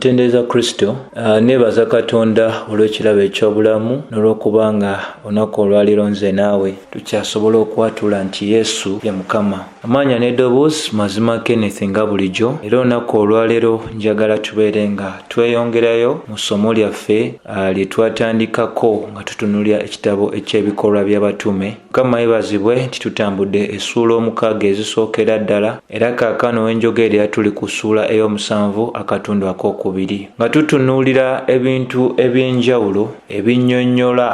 Tutendeeza Kristo, nebaza Katonda olw'ekirabo eky'obulamu n'olw'okubanga olunaku olwaleero nze naawe tukyasobola okwatula nti Yesu ye Mukama. Amaanya n'eddoboozi mazima Kenneth nga bulijjo, era olunaku olwaleero njagala tubeere nga tweyongerayo mu ssomo lyaffe lye twatandikako nga tutunuulira ekitabo eky'Ebikolwa by'Abatume. Mukama yeebazibwe nti tutambudde essuula 6 ezisookera ddala, era kaakano wenjogerera tuli ku ssuula ey'omusanvu akatundu ak'okubiri, nga tutunuulira ebintu eby'enjawulo ebinnyonnyola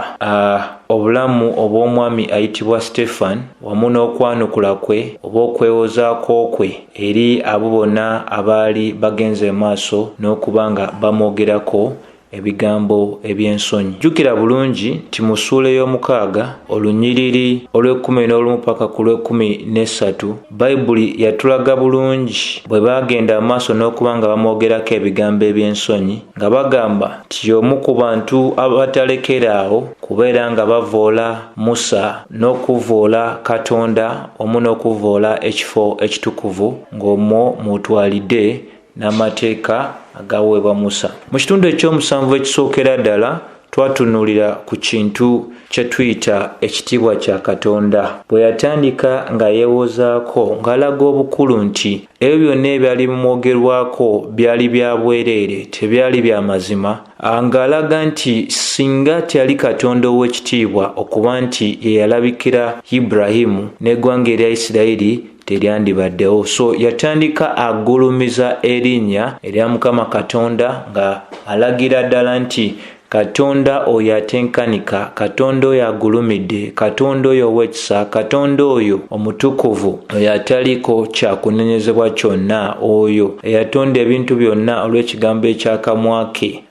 obulamu obw'omwami ayitibwa Sutefeeno wamu n'okwanukula kwe oba okwewozaako kwe eri abo bonna abaali bagenze maaso n'okuba nga bamwogerako ebigambo eby'ensonyi. Jjukira bulungi nti mu ssuula ey'omukaaga olunyiriri olw'11 paka ku lw'13 Bayibuli yatulaga bulungi bwe baagenda amaaso n'okuba nga bamwogerako ebigambo eby'ensonyi, nga bagamba nti omu ku bantu abatalekeraawo kubeera nga bavoola Musa n'okuvoola Katonda omu n'okuvoola ekifo ekitukuvu ng'omwo mutwalidde n'amateeka agaweebwa Musa. Mu kitundu ekyomusanvu ekisookera ddala twatunuulira ku kintu kye tuyita ekitiibwa kya Katonda. Bwe yatandika nga yeewozaako ng'alaga obukulu nti ebyo byonna ebyali bimwogerwako byali bya bwereere, tebyali bya mazima, ng'alaga nti singa teyali Katonda ow'ekitiibwa okuba nti ye yalabikira Ibulayimu n'eggwanga erya Isirayiri teryandibaddewo. So yatandika agulumiza erinnya erya Mukama Katonda nga alagira ddala nti Katonda oyo atenkanika, Katonda oyo agulumidde, Katonda oyo ow'ekisa, Katonda oyo omutukuvu, oyo ataliiko kyakunenyezebwa kyonna, oyo eyatonda ebintu byonna olw'ekigambo ekyakamwa ke.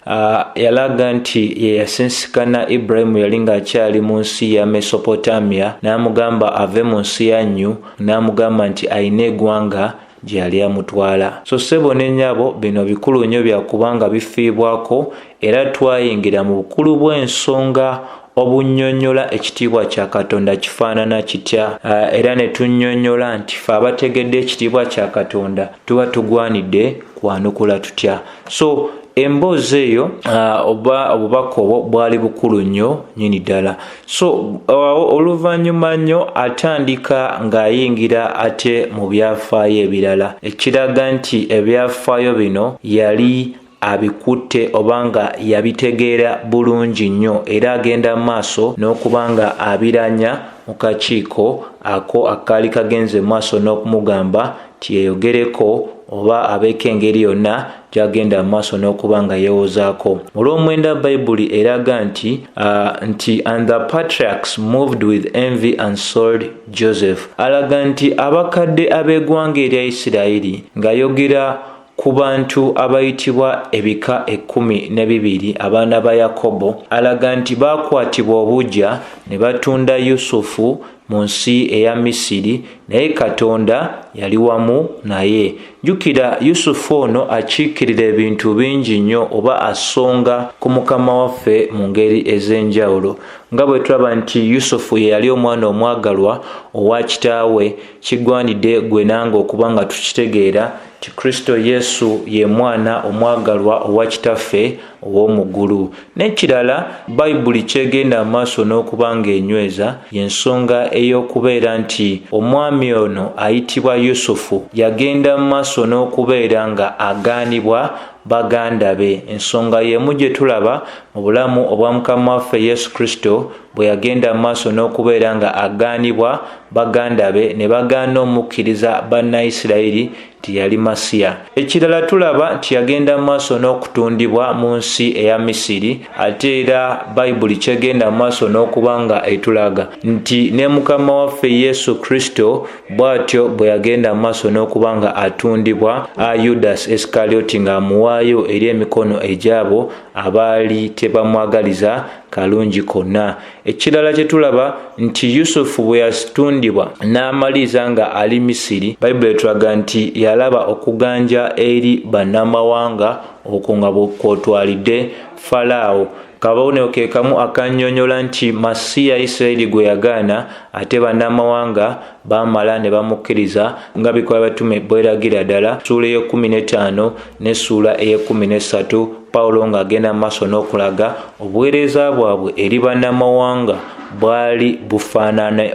Yalaga nti ye yasensikana Ibulayimu yali ng'akyali mu nsi ya Mesopotamia, n'amugamba ave mu nsi ya nnyu, n'amugamba nti ayina eggwanga gye yali amutwala. So ssebo ne nnyabo, bino bikulu nnyo byakubanga bifiibwako, era twayingira mu bukulu bw'ensonga obunnyonnyola ekitiibwa kya Katonda kifaanana kitya, era ne tunnyonnyola nti ffe abategedde ekitiibwa kya Katonda tuba tugwanidde kwanukula tutya. So emboozi eyo oba obubaka obwo bwali bukulu nnyo nnyini ddala. So oluvannyuma nnyo atandika ng'ayingira ate mu byafaayo ebirala, ekiraga nti ebyafaayo bino yali abikutte oba nga yabitegeera bulungi nnyo, era agenda mu maaso n'okuba nga abiranya mu kakiiko ako akaali kagenze mu maaso n'okumugamba tiyeyogereko oba abeeko engeri yonna gy'agenda mu maaso n'okuba nga yeewozaako. Mu Lw'omwenda Bayibuli eraga nti and the patriarchs moved with envy and sold Joseph. Alaga nti abakadde ab'eggwanga erya Isirayiri ng'ayogera ku bantu abayitibwa ebika 12 abaana ba Yakobo, alaga nti baakwatibwa obuggya ne batunda Yusufu mu nsi eya Misiri, naye Katonda yali wamu naye. Jjukira Yusufu ono akiikirira ebintu bingi nnyo oba asonga ku Mukama waffe mu ngeri ez'enjawulo. Nga bwe tulaba nti Yusufu ye yali omwana omwagalwa owa kitaawe, kigwanidde gwe nange okuba nga tukitegeera nti Kristo Yesu ye mwana omwagalwa owa kitaffe ow'omu ggulu. N'ekirala Bayibuli kyegenda mu maaso n'okuba ng'enyweza y'ensonga ey'okubeera nti omwami ono ayitibwa Yusufu yagenda mu maaso n'okubeera nga agaanibwa baganda be. Ensonga y'emu gye tulaba mu bulamu obwa Mukama waffe Yesu Kristo bwe yagenda mu maaso n'okubeera nga agaanibwa baganda be ne bagaana omukkiriza Bannayisirayiri nti yali Masiya. Ekirala tulaba nti yagenda mu maaso n'okutundibwa mu nsi eya Misiri, ate era Bayibuli kyegenda mu maaso n'okuba nga etulaga nti ne Mukama waffe Yesu Kristo bw'atyo bwe yagenda mu maaso n'okuba nga atundibwa Yudas Isikalioti ng'amuwaayo eri emikono egy'abo abaali tebamwagaliza kalungi konna. Ekirala kye tulaba nti Yusufu bwe yatundibwa n'amaliza nga ali Misiri, Bayibuli etulaga nti yalaba okuganja eri bannamawanga okwo nga kwotwalidde Falaawo. Kabonero ke kamu akannyonnyola nti Masiya Isirayiri gwe yagaana ate bannamawanga bamala ne bamukkiriza nga Ebikolwa by'Abatume bweragira ddala ssuula ey'e15 ne ssuula ey'e13 Pawulo ng'agenda mu maaso n'okulaga obuweereza bwabwe eri bannamawanga bwali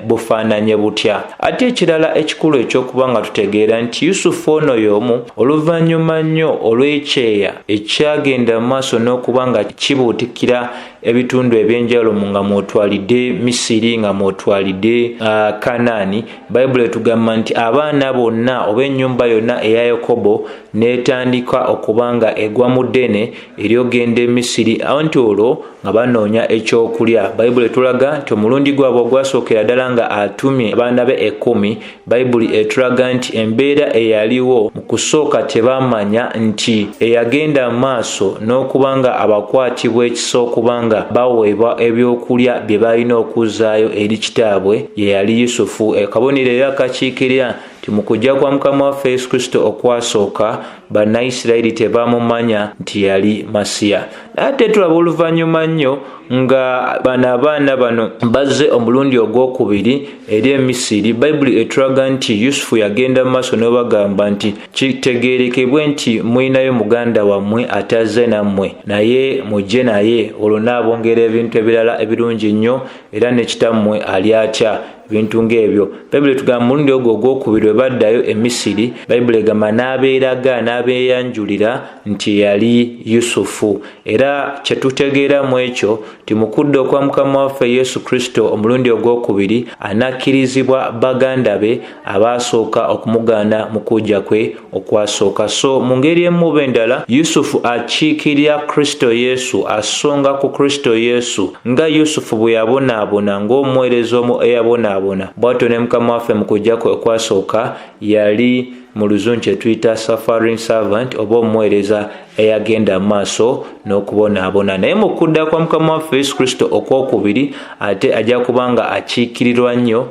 bufaananye butya. Ate ekirala ekikulu ekyokuba nga tutegeera nti Yusufu ono y'omu oluvannyuma nnyo olw'ekyeya ekyagenda mu maaso n'okuba nga kibuutikira ebitundu ebyenjawulo nga mwotwalidde Misiri nga mwotwalidde Kanaani. Bayibuli etugamba nti abaana bonna oba ennyumba yonna eya Yakobo n'etandika okuba nga egwa mu ddene eryogenda e Misiri anti olwo nga banoonya ekyokulya. Bayibuli etulaga nti omulundi gwabwe ogwasookera ddala nga atumye abaana be 10, Bayibuli etulaga nti embeera eyaliwo mu kusooka tebamanya nti eyagenda mu maaso n'okuba nga abakwatibwa ekisa okuba nga baweebwa ebyokulya bye balina okuzzaayo eri kitaabwe ye yali Yusufu. Kabonero era akakiikirira nti mu kujja kwa Mukama waffe Yesu Kristo okwasooka Bannayisirayiri tebamumanya nti yali Masiya. Ate tulaba oluvannyuma nnyo nga abaana bano bazze omulundi ogwokubiri eri e Misiri. Bayibuli etulaga nti Yusufu yagenda mu maaso n'obagamba nti kitegeerekebwe nti mulinayo muganda wammwe atazze nammwe, naye mujje naye olwo naabongera ebintu ebirala ebirungi nnyo era ne kitammwe ali atya bintu ng'ebyo. Bayibuli etugamba mulundi ogwo ogwokubiri bwe baddayo e Misiri, Bayibuli egamba n'abeeraga n'abeeyanjulira nti yali Yusufu. Era kye tutegeera mu ekyo nti mu kudda okwa Mukama waffe Yesu Kristo omulundi ogwokubiri anakkirizibwa baganda be abaasooka okumugaana mu kujja kwe okwasooka. So mu ngeri emu oba endala Yusufu akiikirira Kristo Yesu, asonga ku Kristo Yesu nga Yusufu bwe yabonaabona ng'omuweereza omu eyabonaabona, bw'atyo ne Mukama waffe mu kujja kwe okwasooka yali mu luzungu kye tuyita suffering servant oba omuweereza eyagenda mu maaso n'okubonaabona. Naye mu kudda kwa Mukama waffe Yesu Kristo okwokubiri ate ajja kuba nga akiikirirwa nnyo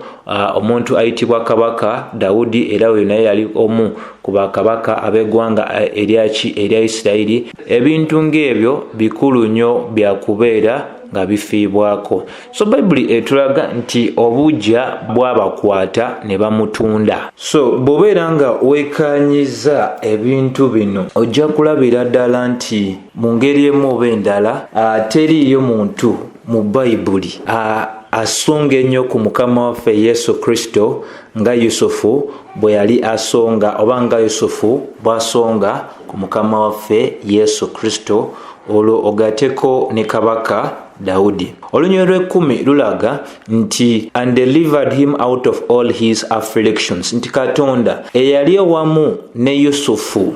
omuntu ayitibwa Kabaka Dawudi, era oyo naye yali omu ku bakabaka ab'eggwanga erya Isirayiri. Ebintu ng'ebyo bikulu nnyo byakubeera nga bifiibwako. So Bayibuli etulaga nti obujja bwabakwata ne bamutunda. So bw'obeera nga weekaanyiza ebintu bino ojja kulabira ddala nti mu ngeri emu oba endala teriiyo muntu mu Bayibuli asonga ennyo ku Mukama waffe Yesu Kristo nga Yusufu bwe yali asonga oba nga Yusufu bw'asonga ku Mukama waffe Yesu Kristo. Olwo ogateko ne Kabaka Dawudi. Olunyiriri lw'ekkumi lulaga nti and delivered him out of all his afflictions, nti Katonda eyali awamu ne Yusufu.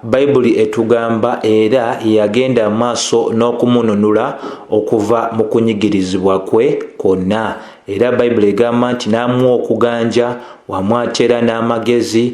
Bayibuli etugamba era yagenda maaso n'okumununula okuva mu kunyigirizibwa kwe kwonna. Era Bayibuli egamba nti n'amuwa okuganja wamwatera n'amagezi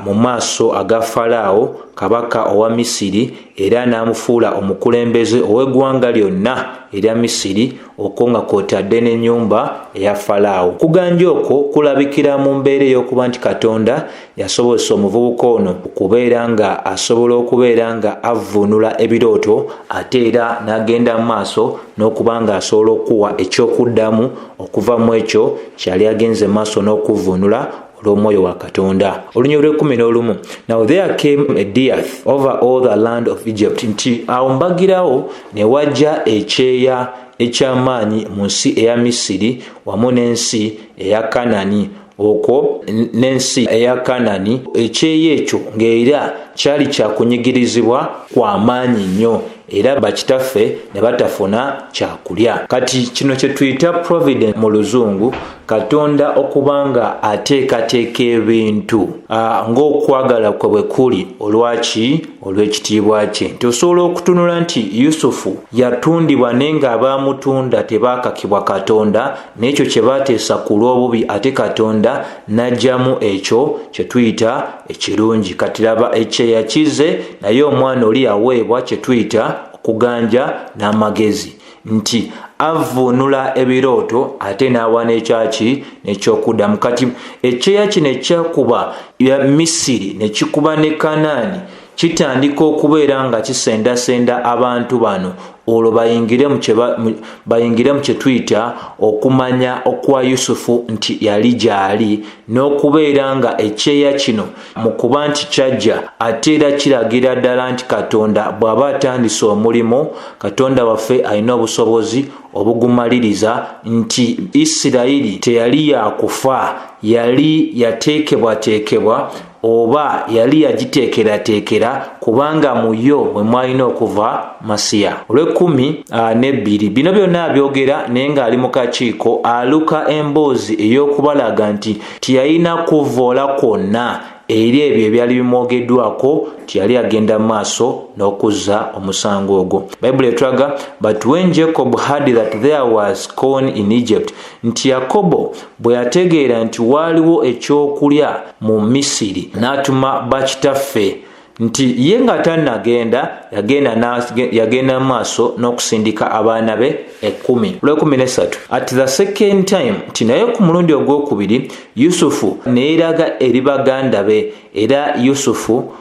mu maaso aga Falaawo kabaka owa Misiri, era n'amufuula omukulembeze ow'eggwanga lyonna erya Misiri okwo nga kwotadde n'ennyumba eya Falaawo. Kuganja okwo kulabikira mu mbeera ey'okuba nti Katonda yasobozesa omuvubuka ono okubeera nga asobola okubeera nga avvuunula ebirooto ate era n'agenda mu maaso n'okuba nga asobola okuwa ekyokuddamu okuva mu ekyo kyali agenze mu maaso n'okuvvuunula olw'omwoyo wa Katonda. Olunyiriri lw'e11. Now there came a dearth over all the land of Egypt, nti awo mbagirawo ne wajja ekyeya eky'amaanyi mu nsi eya Misiri wamu n'ensi eya Kanaani. Okwo n'ensi eya Kanaani ekyeya ekyo ng'era kyali kyakunyigirizibwa kwa maanyi nnyo, era bakitaffe ne batafuna kyakulya. Kati kino kye tuyita providence mu luzungu, Katonda okubanga ateekateeka ebintu ng'okwagala kwe bwe kuli olwaki olw'ekitiibwa kye. Tosobola okutunula nti Yusufu yatundibwa naye nga abaamutunda tebaakakibwa Katonda, n'ekyo kye baateesa ku lw'obubi ate Katonda n'aggyamu ekyo kye tuyita ekirungi. Kati laba ekyeya kize naye omwana oli yaweebwa kye tuyita okuganja n'amagezi, nti avvuunula ebirooto ate n'awa n'ekyaki n'ekyokuddamu. Kati ekyeya kino ekyakuba ya Misiri ne kikuba ne Kanaani kitandika okubeera nga kisendasenda abantu bano olwo bayingire mu kye tuyita okumanya okwa Yusufu nti yali gyali n'okubeera nga ekyeya kino mu kuba nti kyajja ate era kiragira ddala nti Katonda bw'aba atandise omulimu, Katonda waffe alina obusobozi obugumaliriza nti Isirayiri teyali yakufa, yali yateekebwateekebwa oba yali yagiteekerateekera kubanga mu yo mwe mwalina okuva Masiya. Olw'ekkumi bino byonna abyogera naye ng'ali mu kakiiko aluka emboozi ey'okubalaga nti tiyalina kuvvoola kwonna eri ebyo ebyali bimwogeddwako, tiyali agenda mu maaso n'okuzza omusango ogwo. Bayibuli etulaga, but when Jacob heard that there was corn in Egypt, nti Yakobo bwe yategeera nti waaliwo ekyokulya mu Misiri n'atuma bakitaffe nti ye nga tannagenda yagenda maaso n'okusindika abaana be 10. Olw'ekumina at the second time, nti naye ku mulundi ogwokubiri Yusufu ne yeeraga eri baganda be, era Yusufu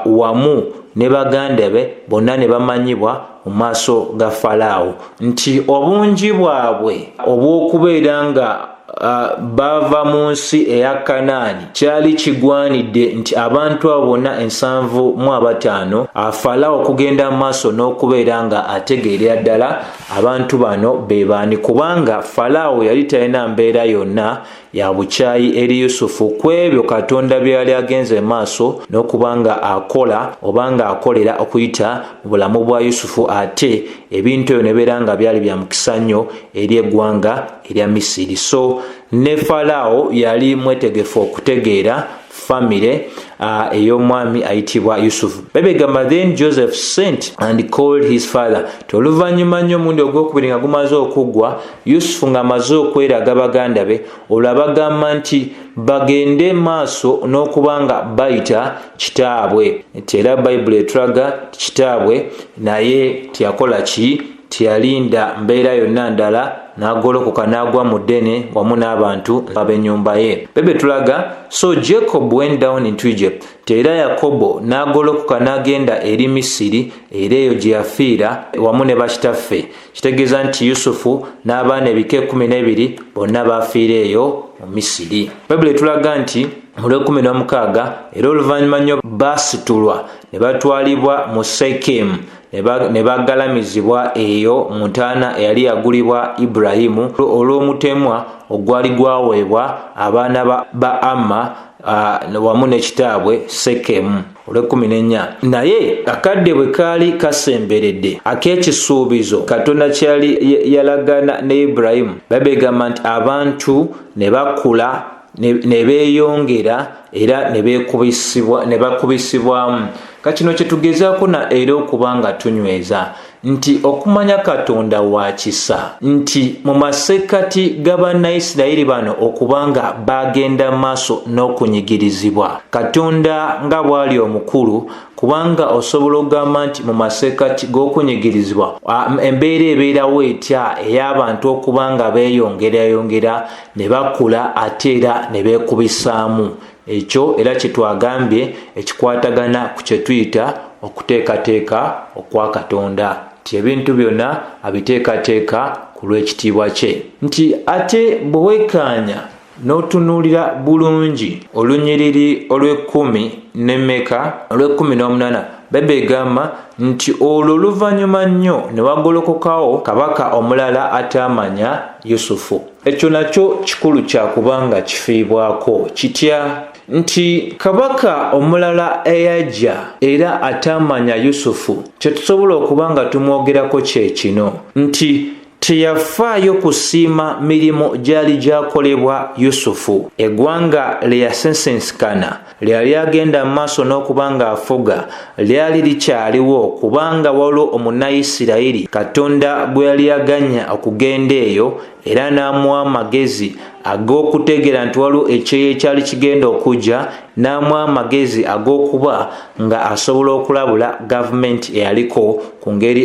wamu ne baganda be bonna ne bamanyibwa mu maaso ga Falaawo nti obungi bwabwe obw'okubeera nga bava mu nsi eya Kanaani kyali kigwanidde nti abantu abo bonna 750 Falaawo okugenda mu maaso n'okubeera nga ategeerera ddala abantu bano be baani, kubanga Falaawo yali talina mbeera yonna ya bukyayi eri Yusufu ku ebyo Katonda bye yali agenze maaso n'okubanga akola obanga akolera okuyita mu bulamu bwa Yusufu, ate ebintu ebyo ne beera nga byali bya mukisa nnyo eri eggwanga erya Misiri. So ne Falaawo yali mwetegefu okutegeera famire ey'omwami ayitibwa Yusufu. Babegamba then Joseph sent and called his father. Toluvannyuma nnyo omundi ogwokubiri nga gumaze okuggwa, Yusufu ng'amaze okweraga baganda be, olwo abagamba nti bagende maaso n'okubanga bayita kitaabwe. Era Bayibuli etulaga kitaabwe naye tiyakola ki? Tiyalinda mbeera yonna ndala, n'agolokoka n'agwa mu ddene wamu n'abantu ab'ennyumba ye. Bebe tulaga, so Jacob went down into Egypt. Era Yakobo n'agolokoka n'agenda eri Misiri, era eyo gye yafiira wamu ne bakitaffe. Kitegeeza nti Yusufu n'abaana ebika 12 bonna baafiira eyo mu Misiri. Bayibuli tulaga nti mu 16 era oluvannyuma nnyo baasitulwa ne batwalibwa mu Sekemu ne bagalamizibwa eyo mu ntaana eyali yagulibwa Ibulayimu olw'omutemwa ogwali gwaweebwa abaana ba Amma wamu n'ekitaabwe Sekemu. Olw'ekkumi naye akadde bwe kaali kasemberedde ak'ekisuubizo Katonda kyali yalagana ne Ibulayimu, babegamba nti abantu ne bakula ne beeyongera era ne bakubisibwamu. Kino kye tugezaako na era okubanga tunyweza nti okumanya Katonda wa kisa, nti mu masekkati g'Abannayisirayiri bano okubanga bagenda maaso n'okunyigirizibwa, Katonda nga bw'ali omukulu, kubanga osobola okugamba nti mu masekkati g'okunyigirizibwa embeera ebeerawo etya ey'abantu okubanga beeyongera ne bakula ate era ne beekubisaamu. Ekyo era kye twagambye ekikwatagana ku kye tuyita okuteekateeka okwa Katonda, nti ebintu byonna abiteekateeka ku lw'ekitiibwa kye. Nti ate bwe weekaanya n'otunuulira bulungi olunyiriri olw'ekkumi olw'ekkumi babegamba nti olwo oluvannyuma nnyo ne wagolokokawo kabaka omulala atamanya Yusufu. Ekyo nakyo kikulu kya kubanga kifiibwako. Kitya? Nti kabaka omulala eyajja era atamanya Yusufu, kye tusobola okubanga tumwogerako kye kino nti teyafaayo kusiima mirimu gyali gyakolebwa Yusufu. Eggwanga lye yasensensikana lyali agenda mu maaso n'okubanga afuga lyali likyaliwo, kubanga waliwo Omunnayisirayiri Katonda gwe yali aganya okugenda eyo era n'amuwa amagezi ag'okutegeera nti waliwo ekyeyo ekyali kigenda okujja, n'amuwa amagezi ag'okuba nga asobola okulabula gavumenti eyaliko ku ngeri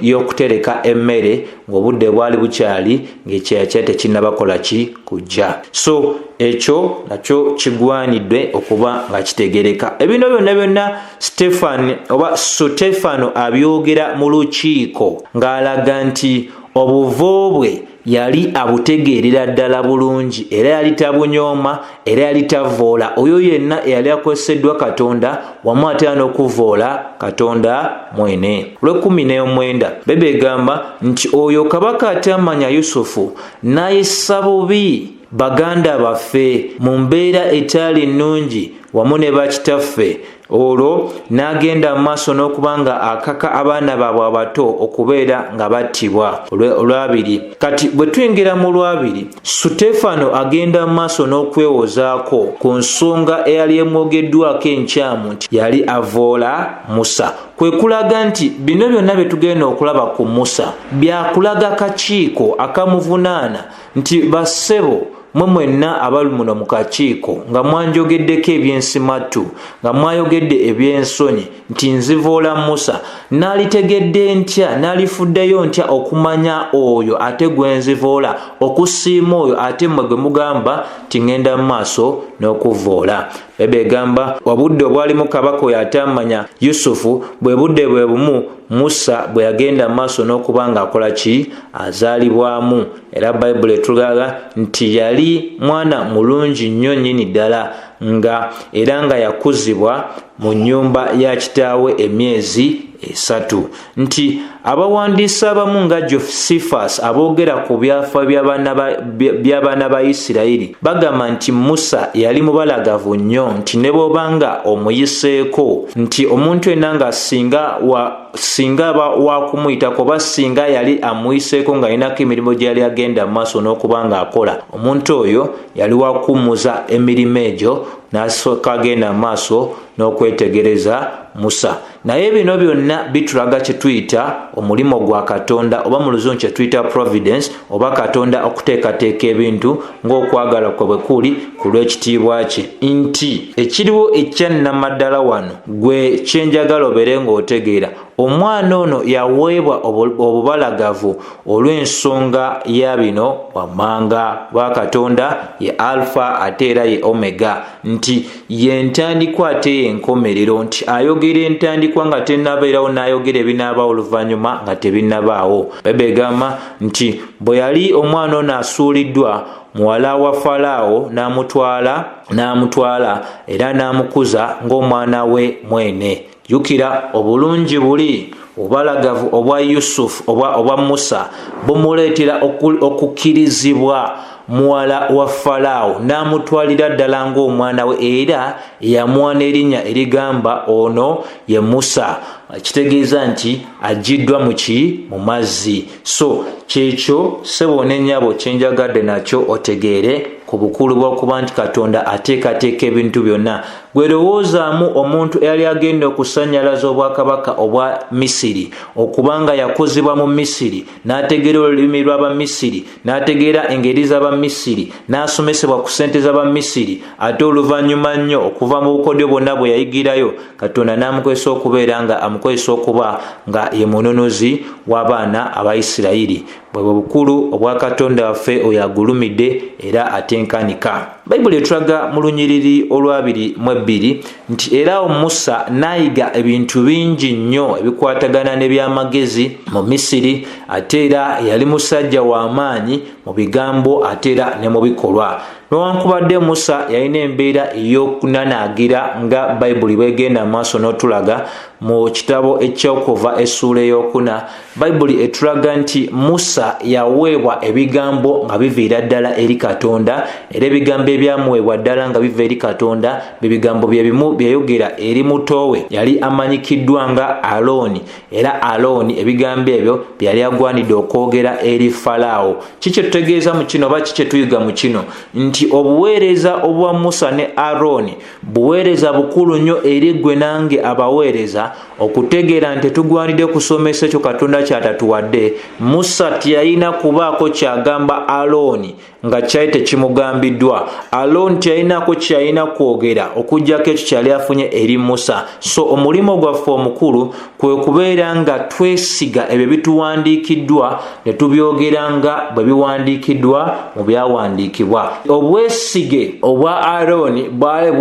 ey'okutereka emmere ng'obudde bwali bukyali ng'ekyeya kyali tekinnabakola ki kujja. So ekyo nakyo kigwanidde okuba nga kitegereka. Ebino byonna Sutefeeno abyogera mu lukiiko ng'alaga nti obuvo bwe yali abutegeerera ddala bulungi, era yali tabunyooma, era yali tavoola oyo yenna eyali akozeseddwa Katonda wamu ate n'okuvoola Katonda mwene. Olw'19 Bebe egamba nti oyo kabaka atamanya Yusufu n'ayisa bubi baganda baffe mu mbeera etaali nnungi wamu ne bakitaffe, olwo n'agenda mu maaso n'okuba nga akaka abaana baabwe abato okubeera nga battibwa. Olwabiri, kati bwe tuyingira mu lwabiri, Sutefeeno agenda mu maaso n'okwewozaako ku nsonga eyali emwogeddwako enkyamu nti yali avoola Musa. Kwe kulaga nti bino byonna bye tugenda okulaba ku Musa byakulaga kakiiko akamuvunaana nti bassebo mwe mwenna abali muno mu kakiiko nga mwanjogeddeko ebyensimattu, nga mwayogedde ebyensonyi nti nzivoola Musa, n'alitegedde ntya, n'alifuddeyo ntya okumanya oyo ate gwe nzivoola, okusiima oyo ate mmwe gwe mugamba ti ngenda mu maaso n'okuvoola. Bebe egamba obudde obwalimu kabaka oyo atamanya Yusufu bwe budde bwe bumu Musa bwe yagenda mu maaso n'okuba ng'akola ki, azaalibwamu. Era Bayibuli etulaga nti yali mwana mulungi nnyo nnyini ddala era nga yakuzibwa mu nnyumba ya kitaawe emyezi 3. Nti abawandiisi abamu nga Josephus aboogera ku byafa by'abaana ba Isirayiri bagamba nti Musa yali mubalagavu nnyo, nti ne bw'obanga omuyiseeko nti omuntu yenna nga singa aba wakumuyitako oba singa yali amuyiseeko ng'alinako emirimu gye yali agenda mu maaso n'okuba ng'akola, omuntu oyo yali wakumuza emirimu egyo n'asooka agenda mu maaso n'okwetegereza Musa. Naye bino byonna bitulaga kye tuyita omulimu gwa Katonda, oba mu luzungu kye tuyita providence, oba Katonda okuteekateeka ebintu ng'okwagala kwe bwe kuli ku lw'ekitiibwa kye. Nti ekiriwo ekyannamaddala wano gwe kyenjagala obeere ng'otegeera, omwana ono yaweebwa obubalagavu olw'ensonga ya bino wammanga ba Katonda ye Alpha ate era ye Omega, nti ye ntandikwa ate ye nkomerero, nti ayogera entandikwa nga tennabeerawo n'ayogera ebinaabaawo oluvannyuma nga tebinnabaawo. Bebe egamba nti bwe yali omwana ono asuuliddwa, muwala wa Falaawo n'amutwala era n'amukuza ng'omwana we mwene. Jjukira obulungi buli obubalagavu obwa Yusufu obwa Musa bumuleetera okukkirizibwa muwala wa Falaawo n'amutwalira ddala ng'omwana we, era yamuwa n'erinnya erigamba ono ye Musa, kitegeeza nti aggiddwa mu mazzi. So kyekyo ssebo n'ennyabo kyenjagadde nakyo otegeere ku bukulu bw'okuba nti Katonda ateekateeka ebintu byonna. Gwe lowoozaamu omuntu eyali agenda okusannyalaza obwakabaka obwa Misiri okubanga yakozebwa mu Misiri, n'ategeera olulimi lw'Abamisiri, n'ategeera engeri z'Abamisiri, n'asomesebwa ku ssente z'Abamisiri, ate oluvannyuma nnyo okuva mu bukodyo bwonna bwe yayigirayo, Katonda n'amukozesa okubeera nga amukozesa okuba nga ye mununuzi w'abaana aba Isirayiri. Bwe bukulu obwa Katonda waffe oyo agulumidde era atenkanika. Bayibuli etulaga mu lunyiriri olw'22 nti era Musa n'ayiga ebintu bingi nnyo ebikwatagana n'ebyamagezi mu Misiri, ate era yali musajja w'amaanyi mu bigambo ate era ne mu bikolwa. Newankubadde Musa yalina embeera ey'okunanaagira nga Bayibuli bwegenda mu maaso n'otulaga mu kitabo eky'Okuva essuula ey'okuna, Bayibuli etulaga nti Musa yaweebwa ebigambo nga biviira ddala eri Katonda, era ebigambo ebyamuweebwa ddala nga biva eri Katonda bigambo bye bimu byayogera eri mutowe yali amanyikiddwa nga Alooni, era Alooni ebigambo ebyo byali agwanidde okwogera eri Falaawo. Kiki tutegeeza mu kino oba kiki tuyiga mu kino? Nti obuweereza obwa Musa ne Alooni buweereza bukulu nnyo eri gwe nange abaweereza, okutegeera nti tugwanidde kusomesa ekyo Katonda ky'atatuwadde. Musa tiyalina kubaako kyagamba Alooni nga kyali tekimugambiddwa. Alooni tiyalinaako kyalina kwogera okuggyako ekyo kyali afunye eri Musa. So omulimo gwaffe omukulu kwe kubeera nga twesiga ebyo bituwandiikiddwa ne tubyogera nga bwe biwandiikiddwa mu byawandiikibwa. Obwesige obwa Alooni bwali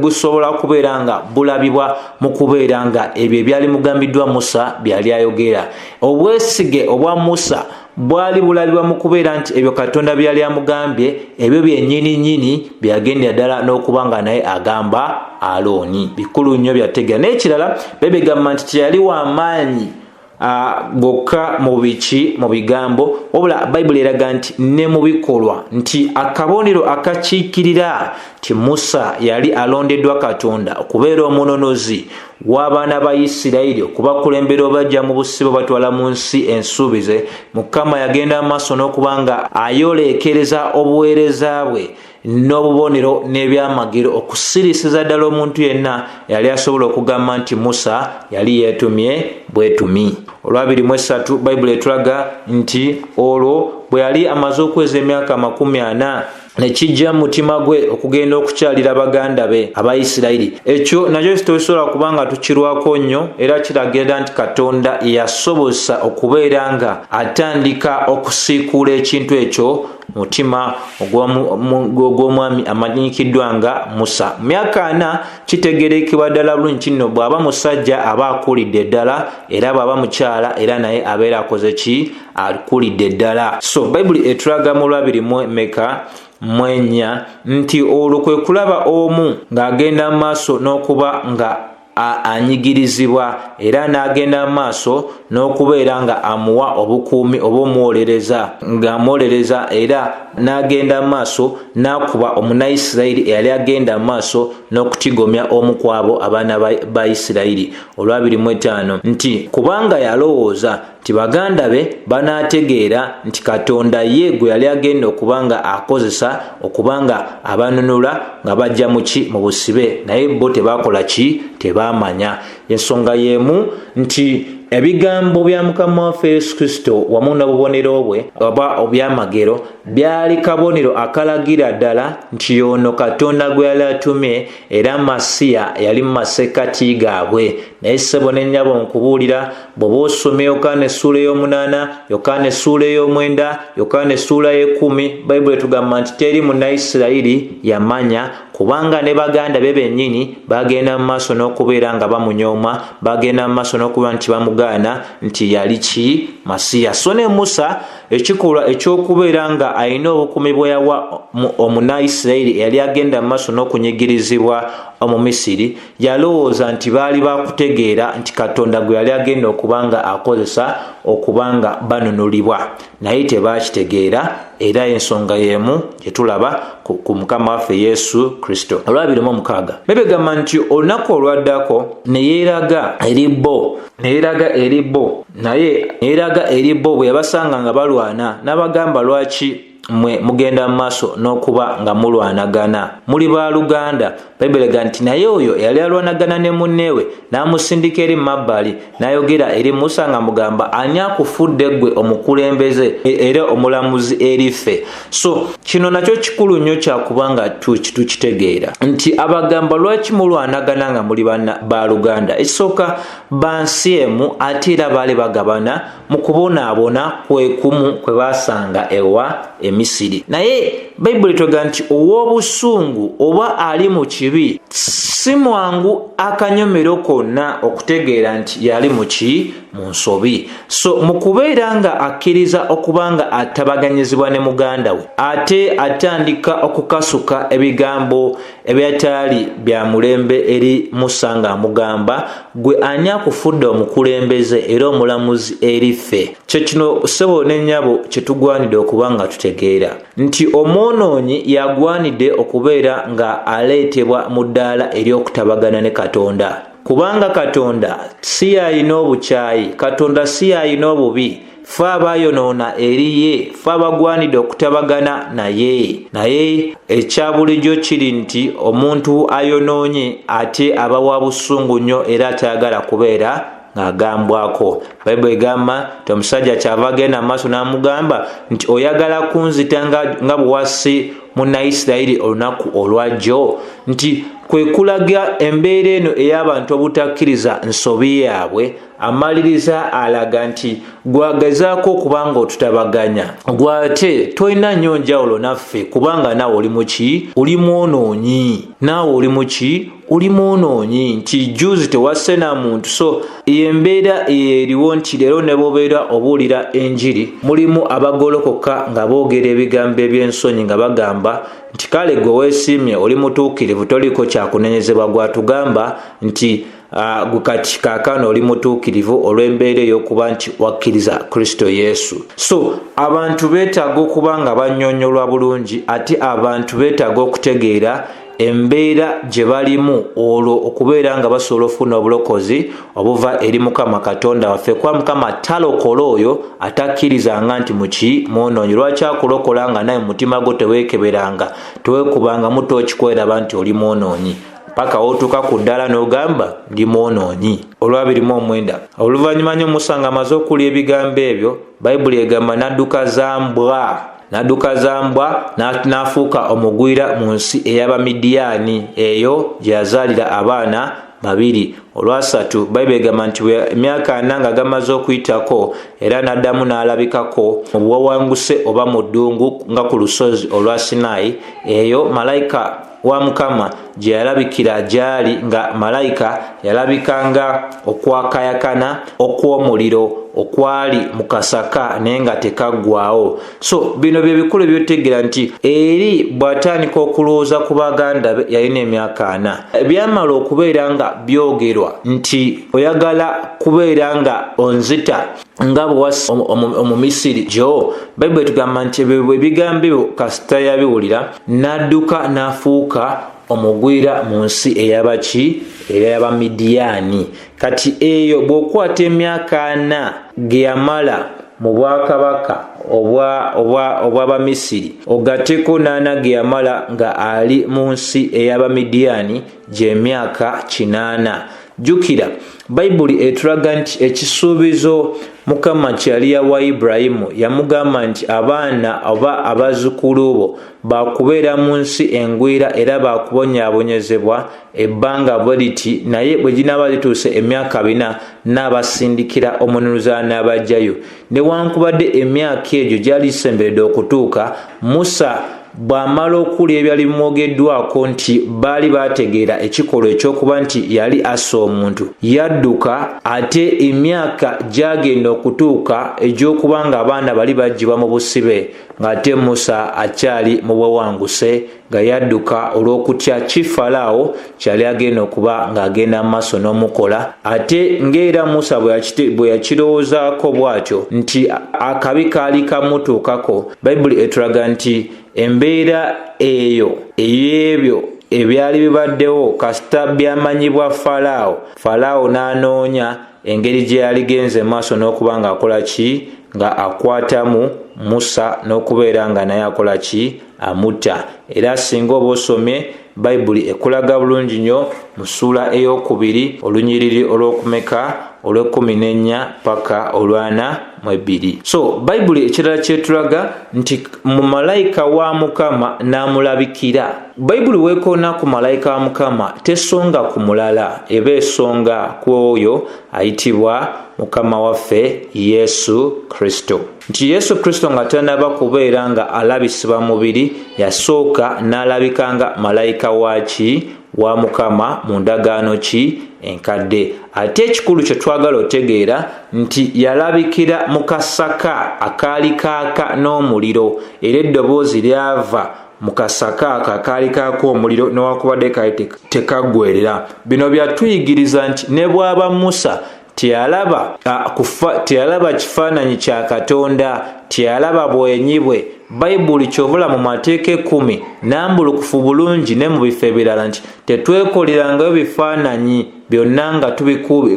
busobola kubeera nga bulabibwa mu kubeera nga ebyo ebyali mugambiddwa Musa byali ayogera. Obwesige obwa Musa bwali bulabibwa mu kubeera nti ebyo Katonda byali amugambye ebyo byennyini byagendera ddala n'okuba nga naye agamba Alooni. Bikulu nnyo byategeera. N'ekirala bebegamba nti teyali w'amaanyi gokka mu biki mu bigambo, wabula Bayibuli eraga nti ne mu bikolwa, nti akabonero akakiikirira nti Musa yali alondeddwa Katonda okubeera omunonozi w'abaana ba Isirayiri, okubakulembera obajja mu busibe batwala mu nsi ensuubize. Mukama yagenda maaso n'okuba nga ayoleekereza obuweereza bwe n'obubonero n'ebyamagero okusirisiza ddala omuntu yenna yali asobola okugamba nti Musa yali yeetumye bwetumi. Olwabiri mu 3 Bayibuli etulaga nti olwo bwe yali amaze okweza emyaka 40 nekijja mu mutima gwe okugenda okukyalira baganda be Abayisirayiri. Ekyo nakyo kitosobola kubanga tukirwako nnyo, era kiragira nti Katonda yasobosa okubeera nga atandika okusiikuula ekintu ekyo mutima ogw'omwami amanyikiddwa nga Musa. Myaka 4 kitegerekebwa ddala bulungi kino bw'aba musajja aba akulidde ddala, era bw'aba mukyala era naye abeera akoze ki? Akulidde ddala. So Bayibuli etulaga mu 2:4 nti olwo kwe kulaba omu ng'agenda mu maaso n'okuba nga anyigirizibwa era n'agenda mu maaso n'okubeera nga amuwa obukuumi obw'omuwolereza, ng'amuwolereza era n'agenda mu maaso n'akuba Omunayisirayiri eyali agenda mu maaso n'okutigomya omu kwabo abaana ba Isirayiri. 2:5 nti kubanga yalowooza nti baganda be banaategeera nti Katonda ye gwe yali agenda okuba nga akozesa okuba nga abanunula nga bajja mu busibe, naye bo tebakola ki? Tebaamanya. Ensonga y'emu nti ebigambo bya Mukama waffe Yesu Kristo wamu n'obubonero bwe oba obyamagero byali kabonero akalagira ddala nti y'ono Katonda gwe yali atumye era Masiya yali mu masekkati gaabwe. Naye ssebo ne nnyabo nkubuulira, bw'oba osomye Yokaana essuula ey'omunaana, Yokaana essuula ey'omwenda, Yokaana essuula y'ekkumi, Bayibuli etugamba nti teri Munnayisirayiri yamanya, kubanga ne baganda be bennyini bagenda mu maaso n'okubeera nga bamunyooma, bagenda mu maaso n'okubeera nti bamugaana nti yali ki? Masiya. So ne Musa ekikolwa ekyokubeera nga alina obukuumi bwe yawa Omunayisirayiri eyali agenda mu maaso n'okunyigirizibwa Omumisiri, yalowooza nti baali bakutegeera nti Katonda gwe yali agenda okuba nga akozesa okuba nga banunulibwa, naye tebakitegeera. Era ensonga y'emu gye tulaba ku Mukama waffe Yesu Kristo. 2:6 bebegamba nti olunaku olwaddako ne yeeraga eri bo bwe yabasanga nga balwana, n'abagamba lwaki mwe mugenda mu maaso n'okuba nga mulwanagana, muli baaluganda. Bayibuli ega nti naye oyo yali alwanagana ne munneewe n'amusindika eri mabbali n'ayogera eri Musa nga mugamba, ani akufudde ggwe omukulembeze era omulamuzi eri ffe? So kino nakyo kikulu nnyo kyakubanga tukitegeera nti abagamba lwaki mulwanagana nga muli baaluganda. Ekisooka bansi emu ate era baali bagabana mu kubonaabona kwekumu kwe baasanga ewa Emisiri. Naye Bayibuli etwega nti ow'obusungu oba ali mu kibi si mwangu akanyomero konna okutegeera nti yali mu nsobi. So mu kubeera nga akkiriza okuba nga atabaganyizibwa ne muganda we, ate atandika okukasuka ebigambo ebyataali bya mulembe eri Musa nga amugamba, gwe ani akufudde omukulembeze era omulamuzi eri ffe? Kyo kino ssebo ne nnyabo kye tugwanidde okuba nga tutegeera nti omwonoonyi yagwanidde okubeera nga aleetebwa mu ddaala ery'okutabagana ne Katonda, kubanga Katonda si yalina obukyayi, Katonda si yalina obubi. Ffe abaayonoona eri ye, ffe abagwanidde okutabagana naye ekya bulijjo kiri nti omuntu ayonoonye ate aba wa busungu nnyo era atayagala kubeera ng'agambwako. Bayibuli egamba nti omusajja kyava agenda maaso n'amugamba nti oyagala kunzita nga bwe wasse munnaisirayiri olunaku olwajjo, nti kwe kulaga embeera eno ey'abantu obutakkiriza nsobi yaabwe. Amaliriza alaga nti gwagezaako okubanga otutabaganya, gwate tolina nnyo njawulo naffe kubanga naawe oli muki? Oli mwonoonyi. Naawe oli muki? Oli mwonoonyi, nti juzi tewasse na muntu. So embeera eriwo nti leero ne bobeera obuulira enjiri mulimu abagolokoka nga boogera ebigambo eby'ensonyi nga bagamba nti kale gwe weesiimye oli mutuukirivu toliko kyakunenyezebwa, gwatugamba nti kati kaakano oli mutuukirivu olw'embeera ey'okuba nti wakkiriza Kristo Yesu. So abantu beetaaga okuba nga bannyonnyolwa bulungi, ate abantu beetaaga okutegeera embeera gye balimu olwo okubeera nga basobola okufuna obulokozi obuva eri Mukama Katonda waffe, kuba Mukama talokola oyo atakkirizanga nti muki? Mwonoonyi. Lwaki akulokola nga naye mutima gwo teweekeberanga, teweekubanga muto okikweraba nti oli mwonoonyi paka otuuka ku ddala n'ogamba ndi mwonoonyi. Olw'abirimu 9 oluvannyuma nnyo Musa ng'amaze okulya ebigambo ebyo, Bayibuli egamba n'adduka za mbwa n'afuuka omugwira mu nsi ey'Abamidiyaani, eyo gye yazaalira abaana 2. Olwasatu Bayibuli egamba nti emyaka 4 nga gamaze okuyitako era n'addamu n'alabikako mu buwawanguse oba mu ddungu nga ku lusozi olwa Sinaayi, eyo malayika wa Mukama gye yalabikira gyali, nga malayika yalabikanga okwakayakana okw'omuliro okwali mu kasaka naye nga tekaggwaawo. So bino bye bikulu byotegera nti eri bw'atandika okulowooza ku baganda be yalina emyaka 4. Byamala okubeera nga byogerwa nti oyagala kubeera nga onzita nga bwe wassa Omumisiri gyo, Bayibuli tugamba nti bwe bigambo ebyo kasita yabiwulira n'adduka n'afuuka omugwira mu nsi ey'abaki? Ey'Abamidiyaani. Kati eyo bw'okwata emyaka 4 ge yamala mu bwakabaka obw'Abamisiri ogatteko 8 ge yamala nga ali mu nsi ey'Abamidiyaani gy'emyaka 8. Jjukira Bayibuli etulaga nti ekisuubizo Mukama kye yali yawa Ibulayimu, yamugamba nti abaana oba abazzukulu bo baakubeera mu nsi engwira era baakubonyaabonyezebwa ebbanga bwe liti, naye bwe ginaaba lituuse emyaka 4 n'abasindikira omununuza n'abajjayo. Newankubadde emyaka egyo gyali gisemberedde okutuuka, Musa bw'amala okulya ebyali bimwogeddwako nti baali baategeera ekikolwa ekyokuba nti yali assa omuntu, yadduka ate emyaka gyagenda okutuuka egy'okuba nga abaana bali baggyibwa mu busibe, ng'ate Musa akyali mu bwewanguse nga yadduka olw'okutya Falaawo kyali agenda okuba ng'agenda mu maaso n'omukola. Ate ng'era Musa bwe yakirowoozaako bw'atyo nti akabi kaali kamutuukako, Bayibuli etulaga nti embeera eyo ey'ebyo ebyali bibaddewo kasita byamanyibwa Falaawo n'anoonya engeri gye yaligenze maaso n'okuba ng'akola ki? Nga akwatamu Musa n'okubeera nga naye akola ki? Amutta. Era singa oba osomye Bayibuli ekulaga bulungi nnyo mu ssuula ey'okubiri olunyiriri olw'okumeka olw'14 paka olw'42. So Bayibuli ekirala kyetulaga nti mu malayika wa Mukama n'amulabikira. Bayibuli weekoona ku malayika wa Mukama tesonga ku mulala, eba esonga ku oyo ayitibwa Mukama waffe Yesu Kristo. Nti Yesu Kristo nga tannaba kubeera nga alabisibwa mubiri, yasooka n'alabikanga malayika wa Mukama mu ndagaano ki? Enkadde. Ate ekikulu kye twagala otegeera nti yalabikira mu kasaka akaali kaaka n'omuliro, era eddoboozi lyava mu kasaka akaali kaako omuliro newankubadde kaali tekaggwerera. Bino byatuyigiriza nti ne bw'aba Musa teyalaba kifaananyi kya Katonda, teyalaba bwenyi bwe. Bayibuli kyovula mu mateeka 10 nambulukufu bulungi ne mu bifo ebirala nti tetwekolerangayo bifaananyi byonna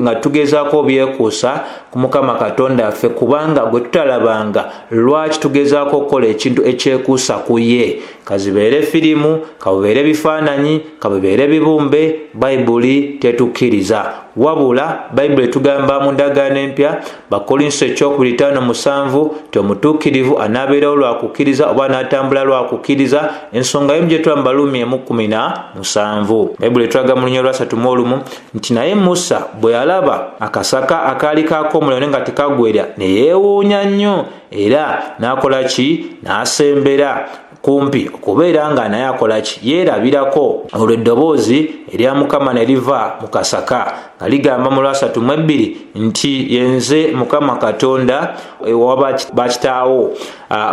nga tugezaako obyekuusa ku Mukama Katonda waffe, kubanga gwe tutalabanga lwaki tugezaako okukola ekintu ekyekuusa ku ye. kazibeere firimu, kabibeere bifaananyi, kabibeere bibumbe, bayibuli tetukkiriza. Wabula bayibuli etugamba mu ndagaano empya Bakolinso 2:5 nti omutuukirivu anaabeerawo lwa kukkiriza oba n'atambula lwa kukkiriza. Ensonga y'emu gye tulaba mu Baluumi 1:17. Bayibuli etulaga mu lunya lwa 3:1 nti naye Musa bwe yalaba akasaka akaali kaako omuliro nga tekagwerya ne yeewuunya nnyo era n'akola ki? N'asembera kumpi okubeera nga naye akola ki? Yeerabirako. Olwo eddoboozi erya Mukama ne liva mu kasaka nga ligamba mu lwa 3:2 nti yenze Mukama Katonda ewa bakitaawo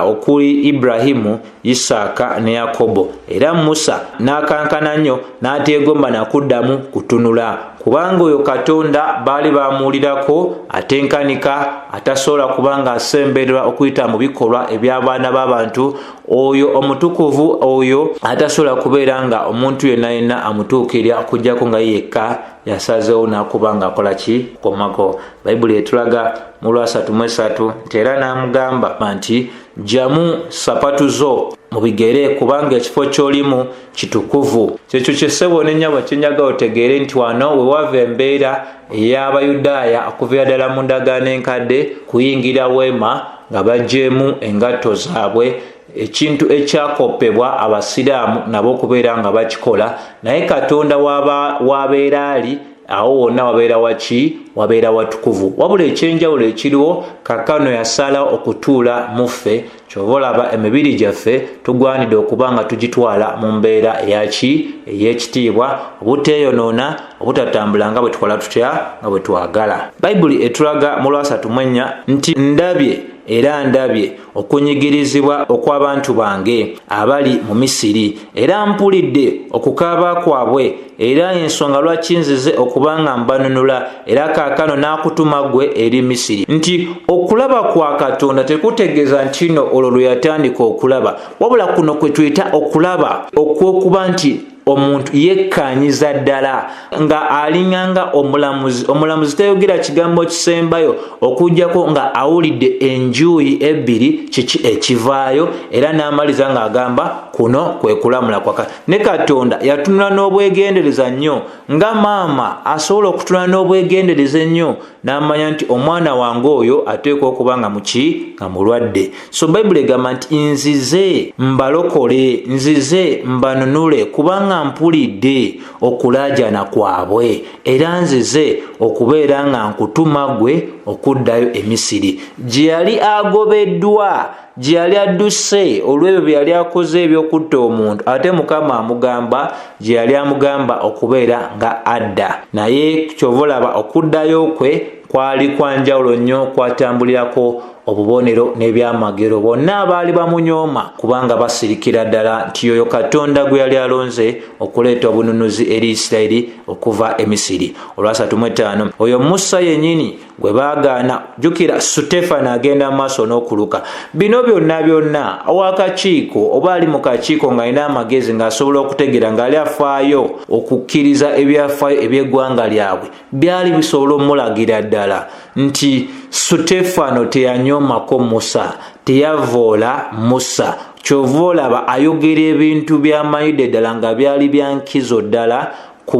okuli Ibulayimu, Isaaka ne Yakobo. Era Musa n'akankana nnyo n'ateegomba nakuddamu kutunula kubanga oyo Katonda baali bamuwulirako atenkanika atasobola kubanga asembererwa okuyita mu bikolwa eby'abaana b'abantu. Oyo omutukuvu oyo atasobola kubeera nga omuntu yenna amutuukirira okuggyako nga yekka yasazeewo n'akubanga akola ki? Komako. Bayibuli etulaga mu lwa 3:3 nti era n'amugamba nti jjamu sapatu zo mu bigere kubanga ekifo ky'olimu kitukuvu. Kyekyo kyessebo n'ennyabo kyenyaga otegeere nti wano we wava embeera ey'Abayudaaya okuva ddala mu ndagaano enkadde kuyingira weema nga baggyeemu engatto zaabwe, ekintu ekyakopebwa Abasiraamu nabo okubeera nga bakikola. Naye Katonda w'abeera ali awo wonna wabeera waki? Wabeera watukuvu. Wabula ekyenjawulo ekiriwo kaakano yasaalawo okutuula mu ffe. Kyova olaba emibiri gyaffe tugwanidde okuba nga tugitwala mu mbeera eyaki? Ey'ekitiibwa, obuteeyonoona, obutatambula nga bwe tukola tutya? Nga bwe twagala. Bayibuli etulaga mu lwa 3:4 nti ndabye era ndabye okunyigirizibwa okw'abantu bange abali mu Misiri, era mpulidde okukaaba kwabwe, era ensonga lwaki nzize okuba nga mbanunula, era kaakano n'akutuma ggwe eri Misiri. Nti okulaba kwa Katonda tekutegeeza nti no olwo lwe yatandika okulaba, wabula kuno kwe tuyita okulaba okw'okuba nti omuntu yekkaanyiza ddala nga alinganga omulamuzi. Omulamuzi tayogera kigambo kisembayo okujjako nga awulidde enjuuyi ebbiri kiki ekivaayo, era n'amaliza ng'agamba kuno kwe kulamula kwaka. Ne Katonda yatunula n'obwegendereza nnyo nga maama asobola okutunula n'obwegendereza ennyo n'amanya nti omwana wange oyo ateekwa okuba nga muki? Nga mulwadde. So Bayibuli egamba nti nzize mbalokole, nzize mbanunule kubanga mpulidde okulaajana kwabwe, era nzize okubeera nga nkutuma ggwe okuddayo e Misiri, gye yali agobeddwa, gye yali adduse olw'ebyo bye yali akoze eby'okutta omuntu. Ate Mukama amugamba gye yali amugamba okubeera nga adda. Naye kyova olaba okuddayo kwe kwali kwa njawulo nnyo, kwatambulirako obubonero n'ebyamagero. Bonna abaali bamunyooma kubanga basirikira ddala nti oyo Katonda gwe yali alonze okuleeta obununuzi eri Isirayiri okuva e Misiri. Olwa 3:5 oyo Musa yennyini gwe baagaana. Jjukira Sutefeeno agenda mu maaso n'okuluka. Bino byonna owakakiiko oba ali mu kakiiko ng'alina amagezi ng'asobola okutegeera ng'ali afaayo okukkiriza ebyafaayo eby'eggwanga lyabwe, byali bisobola omulagira ddala nti Sutefeeno teyanyoomako Musa, teyavoola Musa. Kyova olaba ayogera ebintu by'amayidde ddala nga byali bya nkizo ddala ku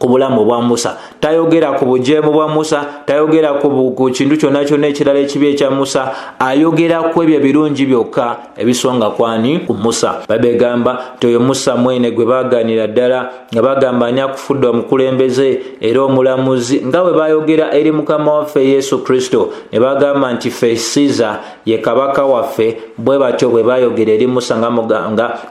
bulamu bwa Musa. Tayogera ku bujeemu bwa Musa, tayogera ku kintu kyonna ekirala ekibi ekya Musa, ayogera ku ebyo birungi byokka ebisonga kwani? Ku Musa. Babegamba nti oyo Musa mwene gwe baaganira ddala nga bagamba ani akufudde omukulembeze era omulamuzi, nga bwe bayogera eri Mukama waffe Yesu Kristo ne bagamba nti ffe Siza ye kabaka waffe, bwe batyo bwe bayogera eri Musa nga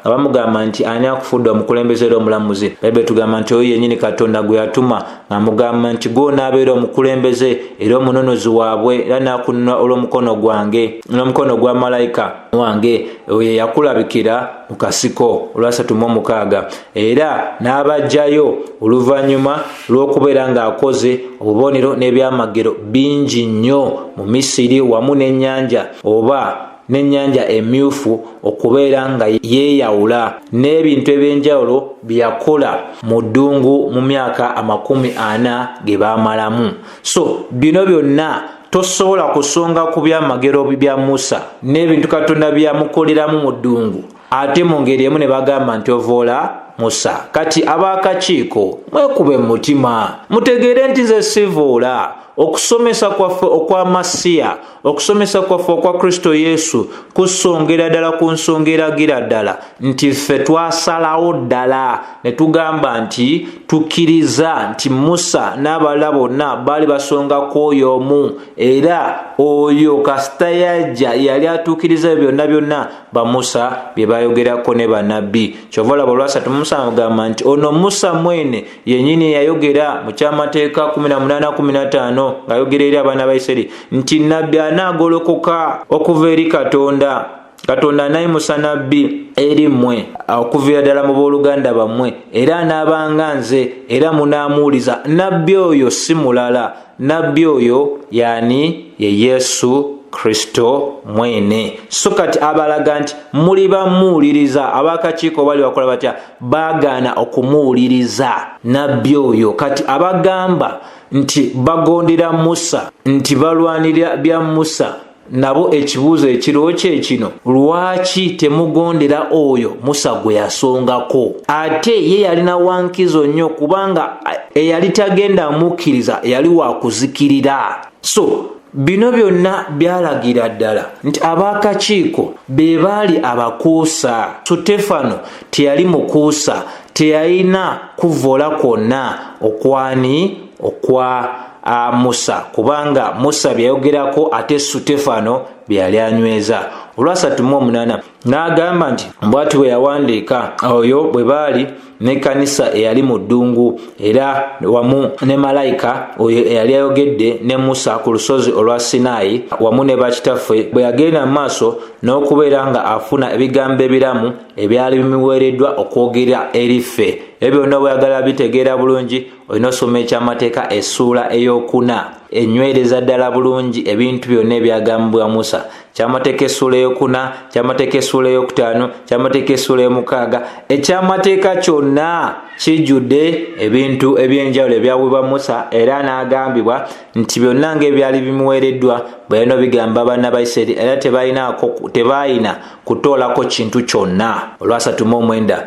bamugamba nti ani akufudde omukulembeze era omulamuzi. Bayibuli tugamba nti oyo yennyini Katonda gwe yatuma ng'amugamba nti gw'onaabeera omukulembeze era omununuzi waabwe, era n'akununula olw'omukono gwange n'omukono gwa malayika wange oyo yakulabikira mu kasiko. Olwa 3:6 era n'abajjayo oluvannyuma lw'okubeera ng'akoze obubonero n'ebyamagero bingi nnyo mu Misiri wamu n'ennyanja oba n'ennyanja emyufu, okubeera nga yeeyawula n'ebintu eby'enjawulo bye yakola mu ddungu mu myaka 40 ge baamalamu. So bino byonna tosobola kusonga ku byamagero bya Musa n'ebintu Katonda byamukoleramu mu ddungu ate mu ngeri emu ne bagamba nti ovoola Musa. Kati ab'akakiiko mwekube mu mutima mutegeere nti nze sivoola. Okusomesa kwaffe okwa Masiya, okusomesa kwaffe okwa Kristo Yesu kusongera ddala ku nsonga eragira ddala nti ffe twasalawo ddala ne tugamba nti tukkiriza nti Musa n'abalala bonna baali basongako oyo omu, era oyo kasita yajja yali atuukiriza byonna byonna ba Musa bye bayogerako ne bannabbi. Kyova olaba olwasatu Musa agamba nti ono Musa mwene yennyini yayogera mu kyamateeka 18:15 ng'ayogera eri abaana ba Isirayiri nti nabbi anaagolokoka okuva eri Katonda, Katonda anayimusa nabbi eri mmwe okuviira ddala mu booluganda bammwe, era anaabanga nze era munaamuwuliza. Nabbi oyo si mulala, nabbi oyo yani ye Yesu Kristo mwene. So kati abalaga nti muli bamuwuliriza, ab'akakiiko bali bakola batya? Baagaana okumuwuliriza nabbi oyo. Kati abagamba nti bagondera Musa, nti balwanira bya Musa, nabo ekibuuzo ekiriwo kye kino: lwaki temugondera oyo Musa gwe yasongako? Ate ye yalina wankizo nnyo, kubanga eyali tagenda mukkiriza yali wa kuzikirira. So bino byonna byalagira ddala nti ab'akakiiko be baali abakuusa. Sutefeeno teyali mukuusa, teyalina kuvoola kwonna okwani okwa Musa, kubanga Musa byayogerako ate Sutefeeno byali anyweza. Olwasatu mu 8 n'agamba nti bw'ati bwe yawandiika oyo bwe baali n'ekkanisa eyali mu ddungu, era wamu ne malayika oyo eyali ayogedde ne Musa ku lusozi olwa Sinaayi wamu ne bakitaffe, bwe yagenda mu maaso n'okubeera nga afuna ebigambo ebiramu ebyali bimuweereddwa okwogera eri ffe. Ebyo byonna bw'oyagala bitegeera bulungi olina osoma ekyamateeka essuula ey'okuna, enywereza ddala bulungi ebintu byonna ebyagambibwa Musa. Kyamateeka essuula ey'okuna, kyamateeka essuula ey'okutaano, kyamateeka essuula ey'omukaaga. Ekyamateeka kyonna kijjudde ebintu eby'enjawulo ebyawibwa Musa, era n'agambibwa nti byonna ng'ebyali bimuweereddwa bwe yalina bigamba abaana ba Isirayiri, era tebaayina kutoolako kintu kyonna. Olwasatu mu 9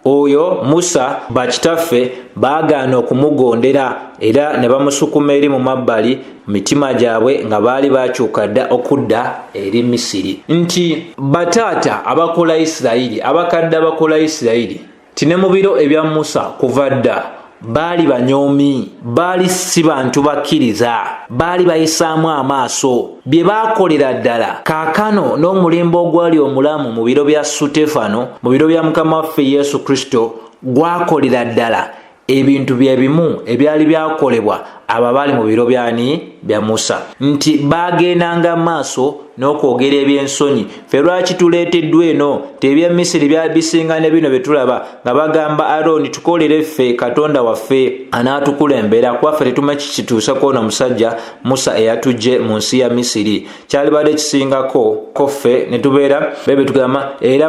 oyo Musa bakitaffe baagaana okumugondera, era ne bamusukuma eri mu mabbali mitima gyabwe nga baali bakyuka dda okudda eri Misiri. Nti bataata abakola Isirayiri, abakadde abakola Isirayiri, tine mu biro ebya Musa kuva dda baali banyoomi, baali si bantu bakkiriza, baali bayisaamu amaaso. Bye baakolera ddala kaakano n'omulembe ogwali omulamu mu biro bya Sutefeeno, mu biro bya Mukama waffe Yesu Kristo, gwakolera ddala ebintu bye bimu ebyali byakolebwa abo baali mu biro bya Musa. Nti baagendanga maaso n'okwogera ebyensonyi. Ffe lwaki tuleeteddwa eno? Tebya Misiri byali bisinga ne bino bye tulaba nga bagamba Alooni tukolere ffe Katonda waffe anaatukulembera, kuba ffe tetumanyi kituusa kw'ono omusajja Musa eyatujje mu nsi ya Misiri. Kyali badde kisingako ko ffe ne tubeera bebe tugamba, era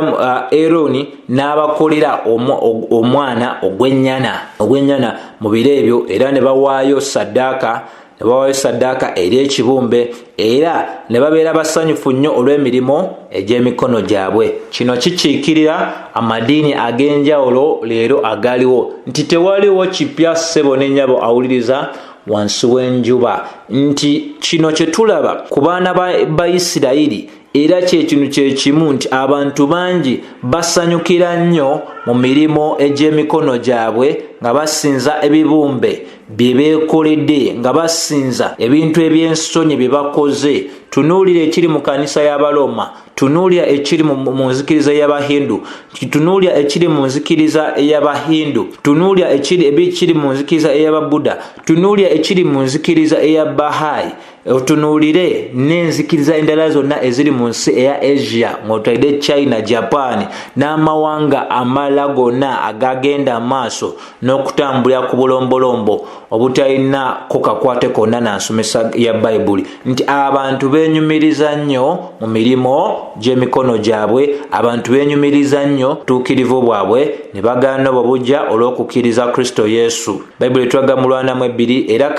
Alooni n'abakolera omwana ogw'ennyana mu biro ebyo, era ne bawaayo saddaaka eri ekibumbe, era ne babeera basanyufu nnyo olw'emirimu egy'emikono gyabwe. Kino kikiikirira amadiini ag'enjawulo leero agaliwo, nti tewaliwo kipya ssebo ne nnyabo awuliriza wansi w'enjuba. Nti kino kye tulaba ku baana ba Isirayiri, era kyekintu kyekimu nti abantu bangi basanyukira nnyo mu mirimu egy'emikono gyabwe nga basinza ebibumbe bye beekoledde, nga basinza ebintu eby'ensonyi bye bakoze. Tunuulira ekiri mu kanisa y'Abaroma, tunuulira ekiri mu nzikiriza y'Abahindu, tunuulira ekiri mu nzikiriza ey'Abahindu, tunuulira ekiri mu nzikiriza ey'Ababuddha, tunuulira ekiri mu nzikiriza ey'Abahayi, otunuulire n'enzikiriza endala zonna eziri mu nsi eya Asia, ng'otadde China, Japan n'amawanga amalala gonna agagenda maaso n'okutambulira ku bulombolombo obutalina kukakwate konna na nsomesa ya Bayibuli. Nti abantu beenyumiriza nnyo mu mirimu gy'emikono gyabwe abantu beenyumiriza nnyo tuukirivu bwabwe ne bagaana obubujja olw'okukkiriza Kristo Yesu. Bayibuli etulaga mu Lwana 2 era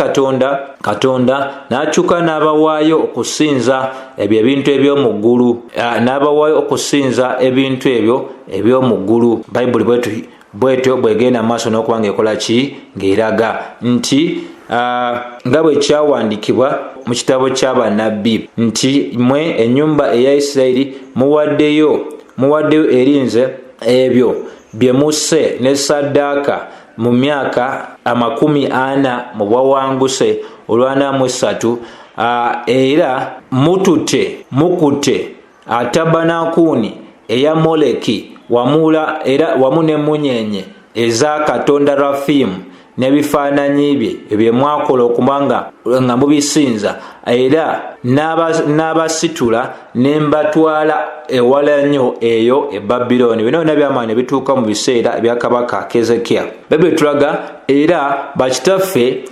Katonda n'akyuka n'abawaayo okusinza ebyo ebintu eby'omu ggulu, n'abawaayo okusinza ebintu ebyo eby'omu ggulu. Bayibuli bwetyo bwegenda maaso n'okuba ng'ekola ki ng'eraga nti nga bwe kyawandiikibwa mu kitabo ky'abannabbi nti mmwe ennyumba eya Isirayiri muwaddeyo erinze ebyo bye musse ne ssaddaaka mu myaka 40 mu bwawanguse olw'anamu 3 era mukutte tabanakuni eya Moleki wamu n'emmunyenye eza katonda Rafimu n'ebifaananyi bye bye mwakola okubanga nga mubisinza, era n'abasitula ne mbatwala ewala nnyo eyo e Babilooni. Bino byonna byamaanyi ne bituuka mu biseera ebya kabaka Keezekiya. Bayibuli etulaga era bakitaffe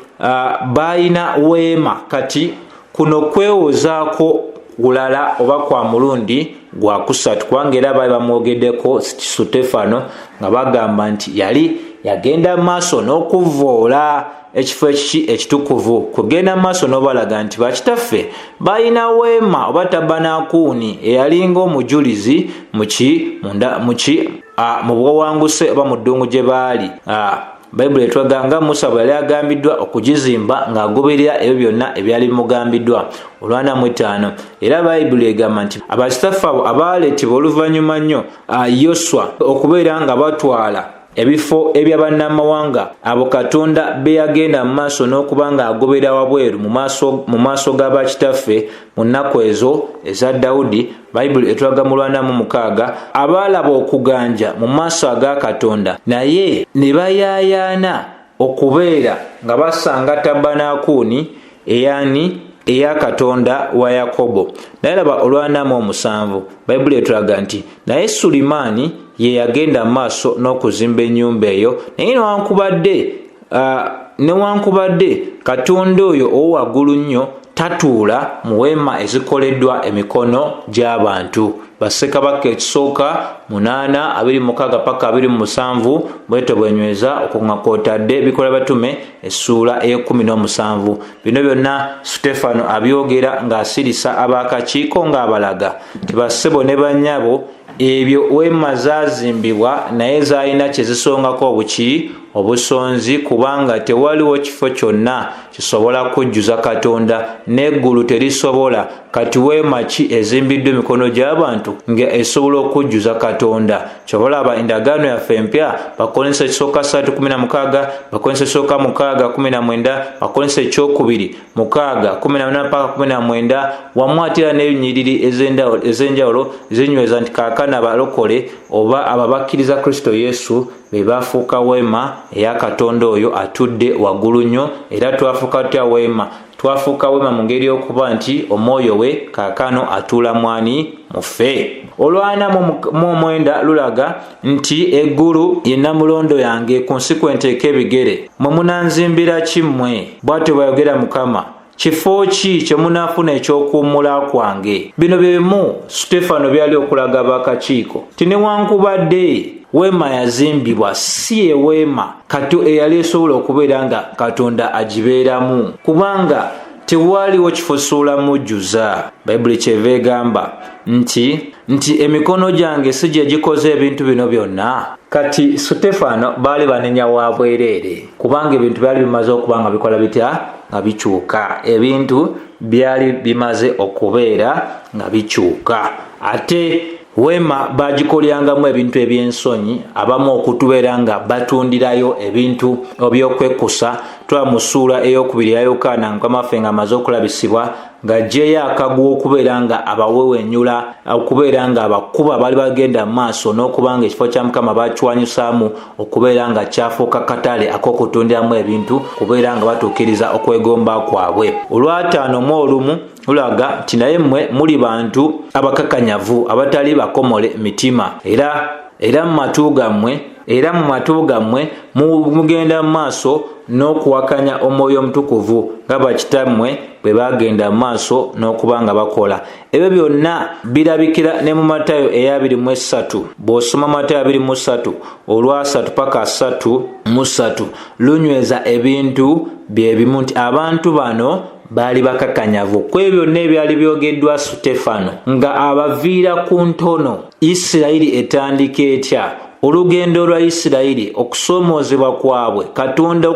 balina weema. Kati kuno kwewozaako kulala oba kwa mulundi gwa kusatu, kubanga era baali bamwogeddeko Sutefeeno nga bagamba nti yali yagenda maaso n'okuvvoola ekifo ekitukuvu, kugenda maaso n'obalaga nti bakitaffe balina weema oba tabanakuni eyalinga omujulizi mu bwawanguse oba mu ddungu gye baali. Bayibuli etulaga nga Musa bwe yali agambiddwa okugizimba ng'agoberera ebyo byonna ebyali bimugambiddwa. Olwana 5 era Bayibuli egamba nti abasitaffe abo abaaleetebwa oluvannyuma nnyo Yoswa okubeera nga batwala ebifo ebya bannamawanga abo Katonda be yagenda mu maaso n'okuba ng'agoberera wabweru mu maaso g'abakitaffe mu nnaku ezo eza Dawudi. Bayibuli etulaga mu Lwana 6 abaalaba okuganja mu maaso aga Katonda naye ne bayaayaana okubeera nga basanga tabanakuni eya Katonda wa Yakobo. Naye laba Olwana 7 Bayibuli etulaga nti naye Sulimaani ye yagenda maaso n'okuzimba ennyumba eyo, naye newankubadde Katonda oyo owaggulu nnyo tatuula mu weema ezikoleddwa emikono gy'abantu. Bassekabaka ekisooka 8:26 paka 27 bwetyo bwenyweza okuŋŋa kw'otadde Ebikolwa Batume essuula e17. Bino byonna Sutefeeno abyogera ng'asirisa ab'akakiiko ng'abalaga nti bassebo ne bannyabo ebyo weema zaazimbibwa naye zaalina kye zisongako obusonzi, kubanga tewaliwo kifo kyonna kisobola kujjuza Katonda n'eggulu terisobola. Kati weema ki ezimbiddwa emikono gy'abantu nga esobola okujjuza Katonda? Kyobalaba endagaano yaffe empya Bakolinso ekisooka 3:16, Bakolinso ekisooka 6:19, Bakolinso ekyokubiri 6:18-19 wamu ate era n'ennyiriri ez'enjawulo zinyweza nti kaakano abalokole oba ababakkiriza Kristo Yesu be bafuuka weema eya Katonda oyo atudde waggulu nnyo. Era twafuuka tutya weema? Twafuuka weema mu ngeri y'okuba nti omwoyo we kaakano atuula mwani mu ffe. Olwana 9 lulaga nti eggulu ye namulondo yange, ku nsi kwe nteeka ebigere. Mwe munanzimbira ki mmwe? Bw'atyo bw'ayogera Mukama. Kifo ki kye munaafuna ekyokuwummula kwange? Bino bye bimu Sutefeeno byali okulaga b'akakiiko ti newankubadde weema yazimbibwa si ye weema kati eyali esobola okubeera nga Katonda agibeeramu, kubanga tewaliwo kifo sobola mujjuza. Bayibuli kyeva egamba nti emikono gyange si gye gikoze ebintu bino byonna. Kati Sutefeeno baali banenya wa bwereere, kubanga ebintu byali bimaze okuba nga bikola bitya nga bikyuka. Ebintu byali bimaze okubeera nga bikyuka. Ate weema bagikolyangamu ebintu eby'ensonyi, abamu okutubeera nga batundirayo ebintu ebyokwekkusa. Twa mu ssuula ey'okubiri ya Yokaana Mukama waffe nga amaze okulabisibwa ng'aggyeyo akaguwa okubeera nga abawewenyula, okubeera nga abakuba bali bagenda mu maaso n'okuba nga ekifo kya Mukama bakiwanyusaamu okubeera nga kyafuuka katale ak'okutundiramu ebintu, kubeera nga batuukiriza okwegomba kwabwe. Olw'ataano lulaga nti naye mmwe muli bantu abakakanyavu abatali bakomole mitima, era mu matu gammwe era mu matu gammwe mugenda mu maaso n'okuwakanya omwoyo omutukuvu nga bakitammwe bwe bagenda mu maaso n'okuba nga bakola. Ebyo byonna birabikira ne mu Matayo 23. Bw'osoma Matayo 23 olwa 3 paka 33 lunyweza ebintu bye bimu nti abantu bano baali bakakanyavu ku ebyo byonna ebyali byogeddwa Sutefeeno nga abaviira ku ntono. Isirayiri etandika etya? Olugendo lwa Isirayiri okusoomoozebwa kwabwe Katonda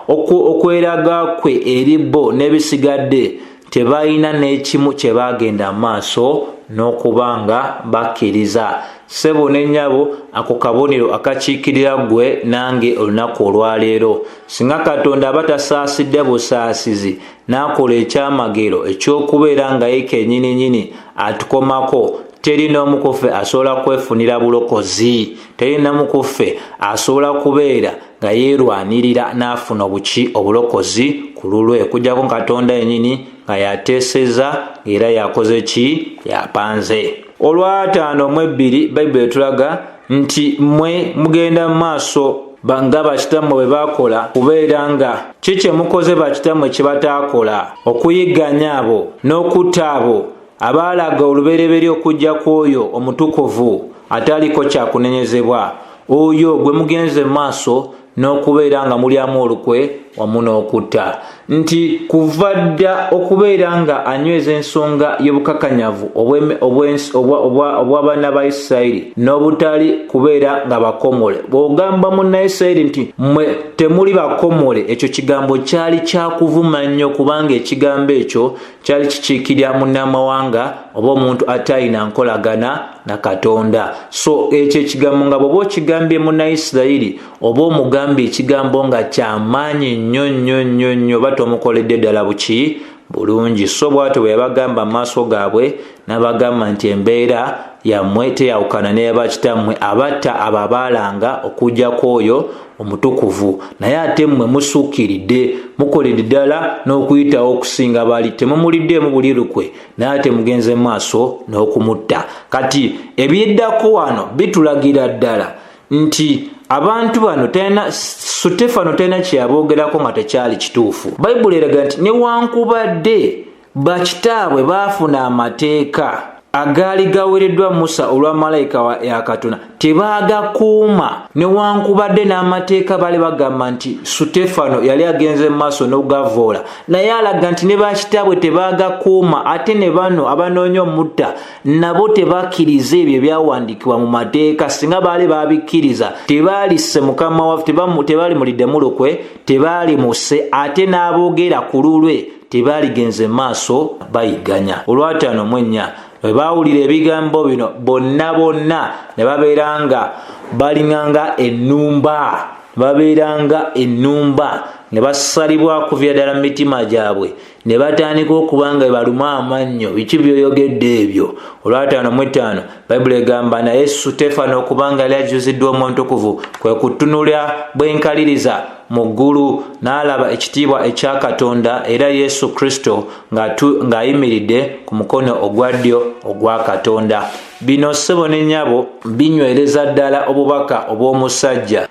okweraga kwe eri bo n'ebisigadde tebalina n'ekimu kye bagenda maaso n'okubanga bakkiriza. Ssebo ne nnyabo, ako kabonero akakiikirira ggwe nange olunaku olwaleero. Singa Katonda aba tasaasidde busaasizi n'akola ekyamagero eky'okubeera nga ye kennyini atukomako, teri n'omu ku ffe asobola kwefunira bulokozi. Teri n'omu ku ffe asobola kubeera nga yeerwanirira n'afuna obulokozi ku lulwe okuggyako Katonda yennyini nga yateeseza era yakoze ki? Yapanze. Olwa 5:2 Bayibuli etulaga nti mmwe mugenda mu maaso nga bakitammwe bwe baakola kubeera nga kye mukoze bakitammwe kye bataakola, okuyigganya abo n'okutta abo abaalaga olubereberye okujja kw'oyo omutukuvu ataaliko kyakunenyezebwa, oyo gwe mugenze mu maaso n'okubeera nga mulyamu olukwe wamu n'okutta. Nti kuva dda okubeera nga anyweza ensonga y'obukakanyavu obw'abaana ba Isirayiri n'obutali kubeera nga bakomole. Bw'ogamba munna Isirayiri nti mmwe temuli bakomole, ekyo kigambo kyali kyakuvuma nnyo, kubanga ekigambo ekyo kyali kikiikirira munnamawanga oba omuntu atalina nkolagana na Katonda. So ekyo ekigambo nga bw'oba okigambye munna Isirayiri oba omugambye ekigambo nga kyamaanyi nnyo bati omukoledde ddala buki bulungi. So bw'atyo bwe yabagamba mu maaso gaabwe n'abagamba nti embeera yammwe teyawukana n'eyabakitammwe abatta ababaalanga okujja kw'oyo omutukuvu, naye ate mmwe musuukiridde mukoledde ddala n'okuyitawo okusinga bali, temumuliddeemu buli lukwe naye ate mugenze mu maaso n'okumutta. Kati ebyeddako wano bitulagira ddala nti abantu bano Sutefeeno talina kyeyaboogerako nga tekyali kituufu. Bayibuli eraga nti newankubadde bakitaabwe baafuna amateeka agaali gaweereddwa Musa olwa malayika ya Katonda, tebaagakuuma. Newankubadde n'amateeka baali bagamba nti Sutefeeno yali agenze mu maaso n'ogavoola, naye alaga nti ne bakitaabwe tebaagakuuma. Ate ne bano abanoonya omutta nabo tebakkiriza ebyo ebyawandiikibwa mu mateeka. Singa baali babikkiriza tebaalisse Mukama waffe, tebaali mulidde mulukwe, tebaali musse, ate n'aboogera ku lulwe tebaaligenze mu maaso bayigganya. Olwa 5:4 bwe baawulira ebigambo bino bonna ne babeeranga balinganga ennumba, ne basalibwa kuvira ddala mu mitima gyabwe, ne batandika okubanga baluma amannyo, biki byoyogedde ebyo. Olwa 5:5 Bayibuli egamba naye Sutefeeno okubanga yali ajjuziddwa Omutukuvu kwe kutunula bwenkaliriza mu ggulu, n'alaba ekitiibwa ekya Katonda era Yesu Kristo ng'ayimiridde ku mukono ogwa ddyo ogwa Katonda. Bino ssebo ne nnyabo binywereza ddala obubaka obw'omusajja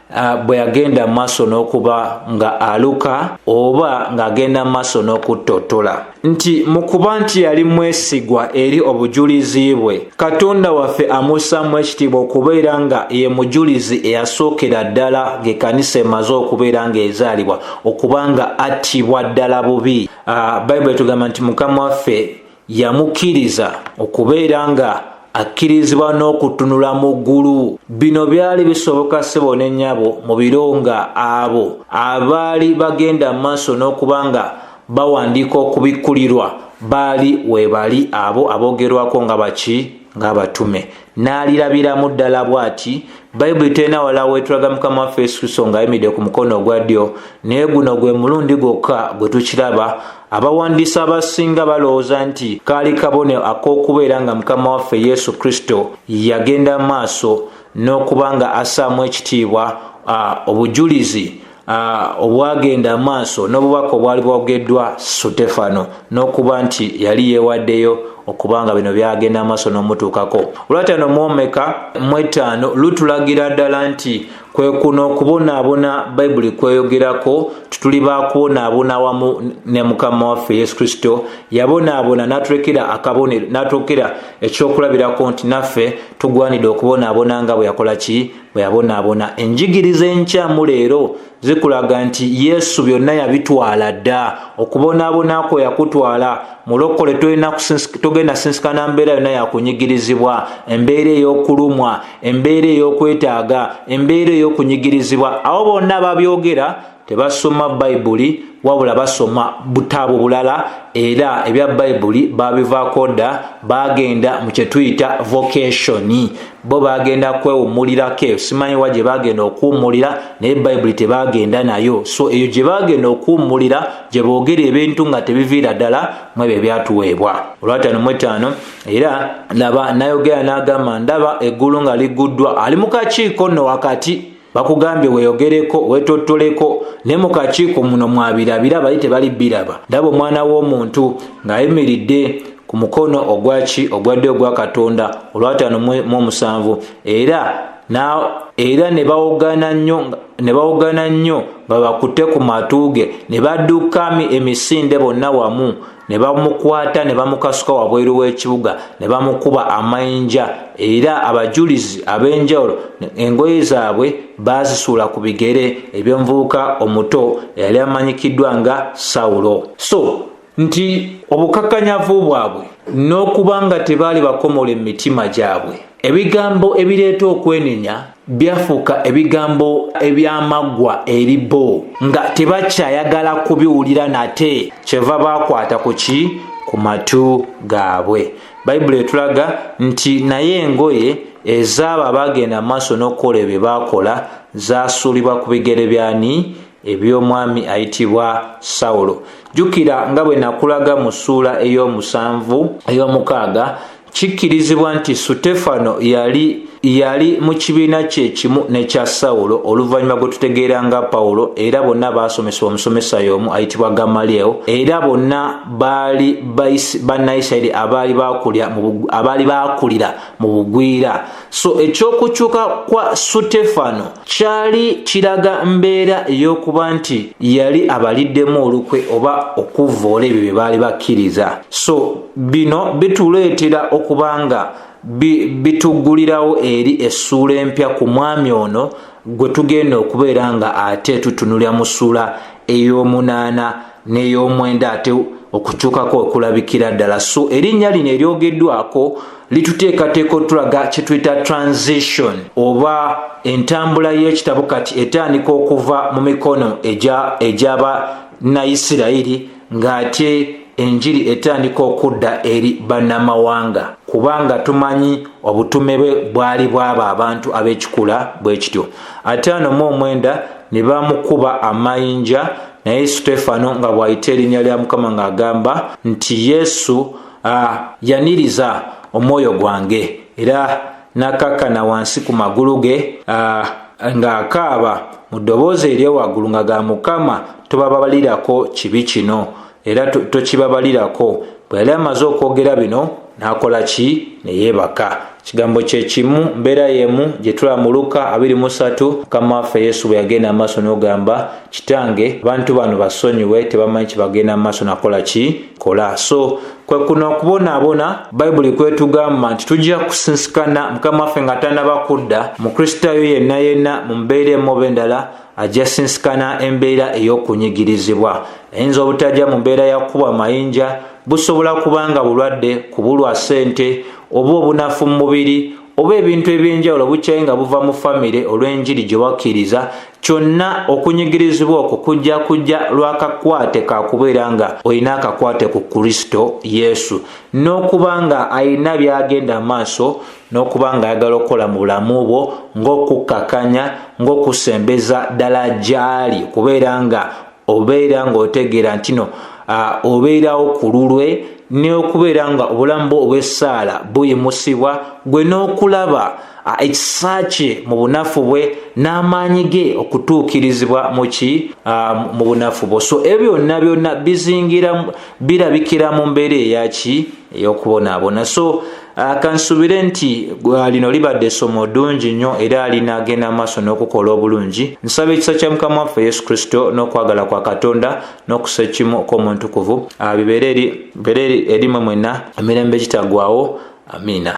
bwe yagenda mu maaso n'okuba nga aluka oba ng'agenda mu maaso n'okutottola. Nti mu kuba nti yali mwesigwa eri obujulizi bwe, Katonda waffe amussamu ekitiibwa okubeera nga ye mujulizi eyasookera ddala ng'ekkanisa emaze okubeera ng'ezaalibwa, okubanga attibwa ddala bubi. Bayibuli etugamba nti Mukama waffe yamukkiriza okubeera nga akkirizibwa n'okutunula mu ggulu. Bino byali bisoboka ssebo ne nnyabo mu biro nga abo abaali bagenda mu maaso n'okuba nga bawandiika okubikkulirwa baali weebali abo aboogerwako nga baki ng'abatume. N'alirabiramu ddala bw'ati. Bayibuli terina wala weetulaga Mukama waffe Yesu Kristo ng'ayimiridde ku mukono ogwa ddyo, naye guno gwe mulundi gwokka gwe tukiraba. Abawandiisi abasinga balowooza nti kaali kabonero ak'okubeera nga Mukama waffe Yesu Kristo yagenda mu maaso n'okuba nga assaamu ekitiibwa obujulizi obwagenda mu maaso n'obubaka obwali bwogeddwa Sutefeeno, n'okuba nti yali yeewaddeyo okubanga bino byagenda maaso n'omutuukako. Olwa 5:5 lutulagira ddala nti kwe kuno okubonaabona bayibuli kweyogerako tutuli bakubonaabona wamu ne mukama waffe Yesu Kristo yabonaabona n'atulekera akabonero n'atulekera ekyokulabirako nti naffe tugwanidde okubonaabona nga bwe yakola ki bwe yabonaabona. Enjigiriza enkyamu leero zikulaga nti Yesu byonna yabitwala dda. Okubonaabonako yakutwala mulokole togenda sinsikana mbeera yonna yakunyigirizibwa, embeera ey'okulumwa, embeera ey'okwetaaga, embeera ey'okunyigirizibwa. Abo bonna babyogera tebasoma bayibuli wabula basoma butaabo bulala, era ebya bayibuli babivaako dda bagenda mu kye tuyita vocation. Bo bagenda kwewummulirako, simanyi wa gye bagenda okuwummulira naye bayibuli tebagenda nayo. So eyo gye bagenda okuwummulira gye boogera ebintu nga tebiviira ddala mu ebyo ebyatuweebwa. Olwataano era laba nayogera n'agamba ndaba eggulu nga liguddwa, ali mu kakiiko nno wakati. Bakugambye weyogereko wetottoleko ne mu kakiiko muno mwabirabira bali tebali biraba. Ndaba omwana w'omuntu ng'ayimiridde ku mukono ogwadde ogwa Katonda. Olwataano mu omusanvu era ne bawogana nnyo nga bakutte ku matu ge, ne badduka emisinde bonna wamu, ne bamukwata ne bamukasuka wabweru w'ekibuga, ne bamukuba amayinja. Era abajulizi ab'enjawulo engoye zaabwe bazisuula ku bigere eby'omuvubuka omuto eyali amanyikiddwa nga Sawulo. So nti obukakkanyavu bwabwe n'okuba nga tebaali bakomola emitima gyabwe, ebigambo ebireeta okwenenya byafuuka ebigambo ebyamaggwa eri bo, nga tebakyayagala kubiwulira nate, kyeva bakwata ku matu gaabwe. Bayibuli etulaga nti naye engoye ezaabo abagenda maaso n'okukola bye baakola zaasuulibwa ku bigere byani eby'omwami ayitibwa Sawulo. Jjukira nga bwe nakulaga mu ssuula ey'omukaaga, kikkirizibwa nti Sutefeeno yali mu kibiina kye kimu n'ekya Sawulo oluvannyuma gwe tutegeera nga Pawulo, era bonna baasomesebwa omusomesa y'omu ayitibwa Gamaliel, era bonna baali bannayisirayiri abaali baakulira mu bugwira. So ekyokukyuka kwa Sutefeeno kyali kiraga mbeera ey'okuba nti yali abaliddemu olukwe oba okuvvoola ebyo bye baali bakkiriza. So bino bituleetera okubanga bituggulirawo eri essuula empya ku mwami ono gwe tugenda okubeera nga ate tutunulira mu ssuula ey'omunaana n'ey'omwenda ate okukyukako okulabikira ddala. So erinnya lino eryogeddwako lituteekateeka otulaga kye tuyita transition oba entambula y'ekitabo kati etandika okuva mu mikono egy'Abanayisirayiri ng'ate enjiri etandika okudda eri bannamawanga, kubanga tumanyi obutume bwe bwali bw'abo abantu ab'ekikula bwe kityo. 59 ne bamukuba amayinja, naye Sutefeeno nga bw'ayita erinnya lya Mukama ng'agamba nti Yesu yaniriza omwoyo gwange, era n'akakkana wansi ku magulu ge ng'akaaba mu ddoboozi ery'ewaggulu nga ga Mukama, tobabalirako kibi kino era tokibabalirako. Bwe yali amaze okwogera bino n'akola ki? Ne yeebaka. Kigambo kye kimu, mbeera y'emu gye tula mu Luka 23, Mukama waffe Yesu bwe yagenda amaaso n'ogamba kitange abantu bano basonyiwe, tebamanyi kye bagenda amaaso nakola ki? Kola. So kwe kuno okubonaabona bayibuli kwetugamba nti tujja kusinsikana Mukama waffe nga tannaba kudda. Mukristaayo yenna mu mbeera emu oba endala ajja sinsikana embeera ey'okunyigirizibwa. Ayinza obutajja mu mbeera ya kukuba amayinja, busobola kubanga bulwadde, kubulwa ssente, oba obunafu mu mubiri, oba ebintu eby'enjawulo bukyayi nga buva mu famire olw'enjiri gye wakkiriza. Kyonna okunyigirizibwa okwo kujja lwakakwate kakubeera nga olina akakwate ku Kristo Yesu, n'okuba nga alina by'agenda maaso, n'okuba nga ayagala okukola mu bulamu bwo ng'okukkakanya, ng'okusembeza ddala gy'ali, kubeera nga obeera ng'otegeera nti no obeerawo ku lulwe, n'okubeera nga obulamu bwo obw'essaala buyimusibwa, gwe n'okulaba ekisa kye mu bunafu bwe n'amaanyi ge okutuukirizibwa mu bunafu bwo. So ebyo byonna birabikira mu mbeera ey'okubonaabona. So kansubire nti lino libadde essomo ddungi nnyo era linaagenda amaaso n'okukola obulungi. Nsaba ekisa kya Mukama waffe Yesu Kristo n'okwagala kwa Katonda n'okusa ekimu kw'omuntukuvu bibeere eri mmwe mwenna emirembe gitagwawo. Amiina.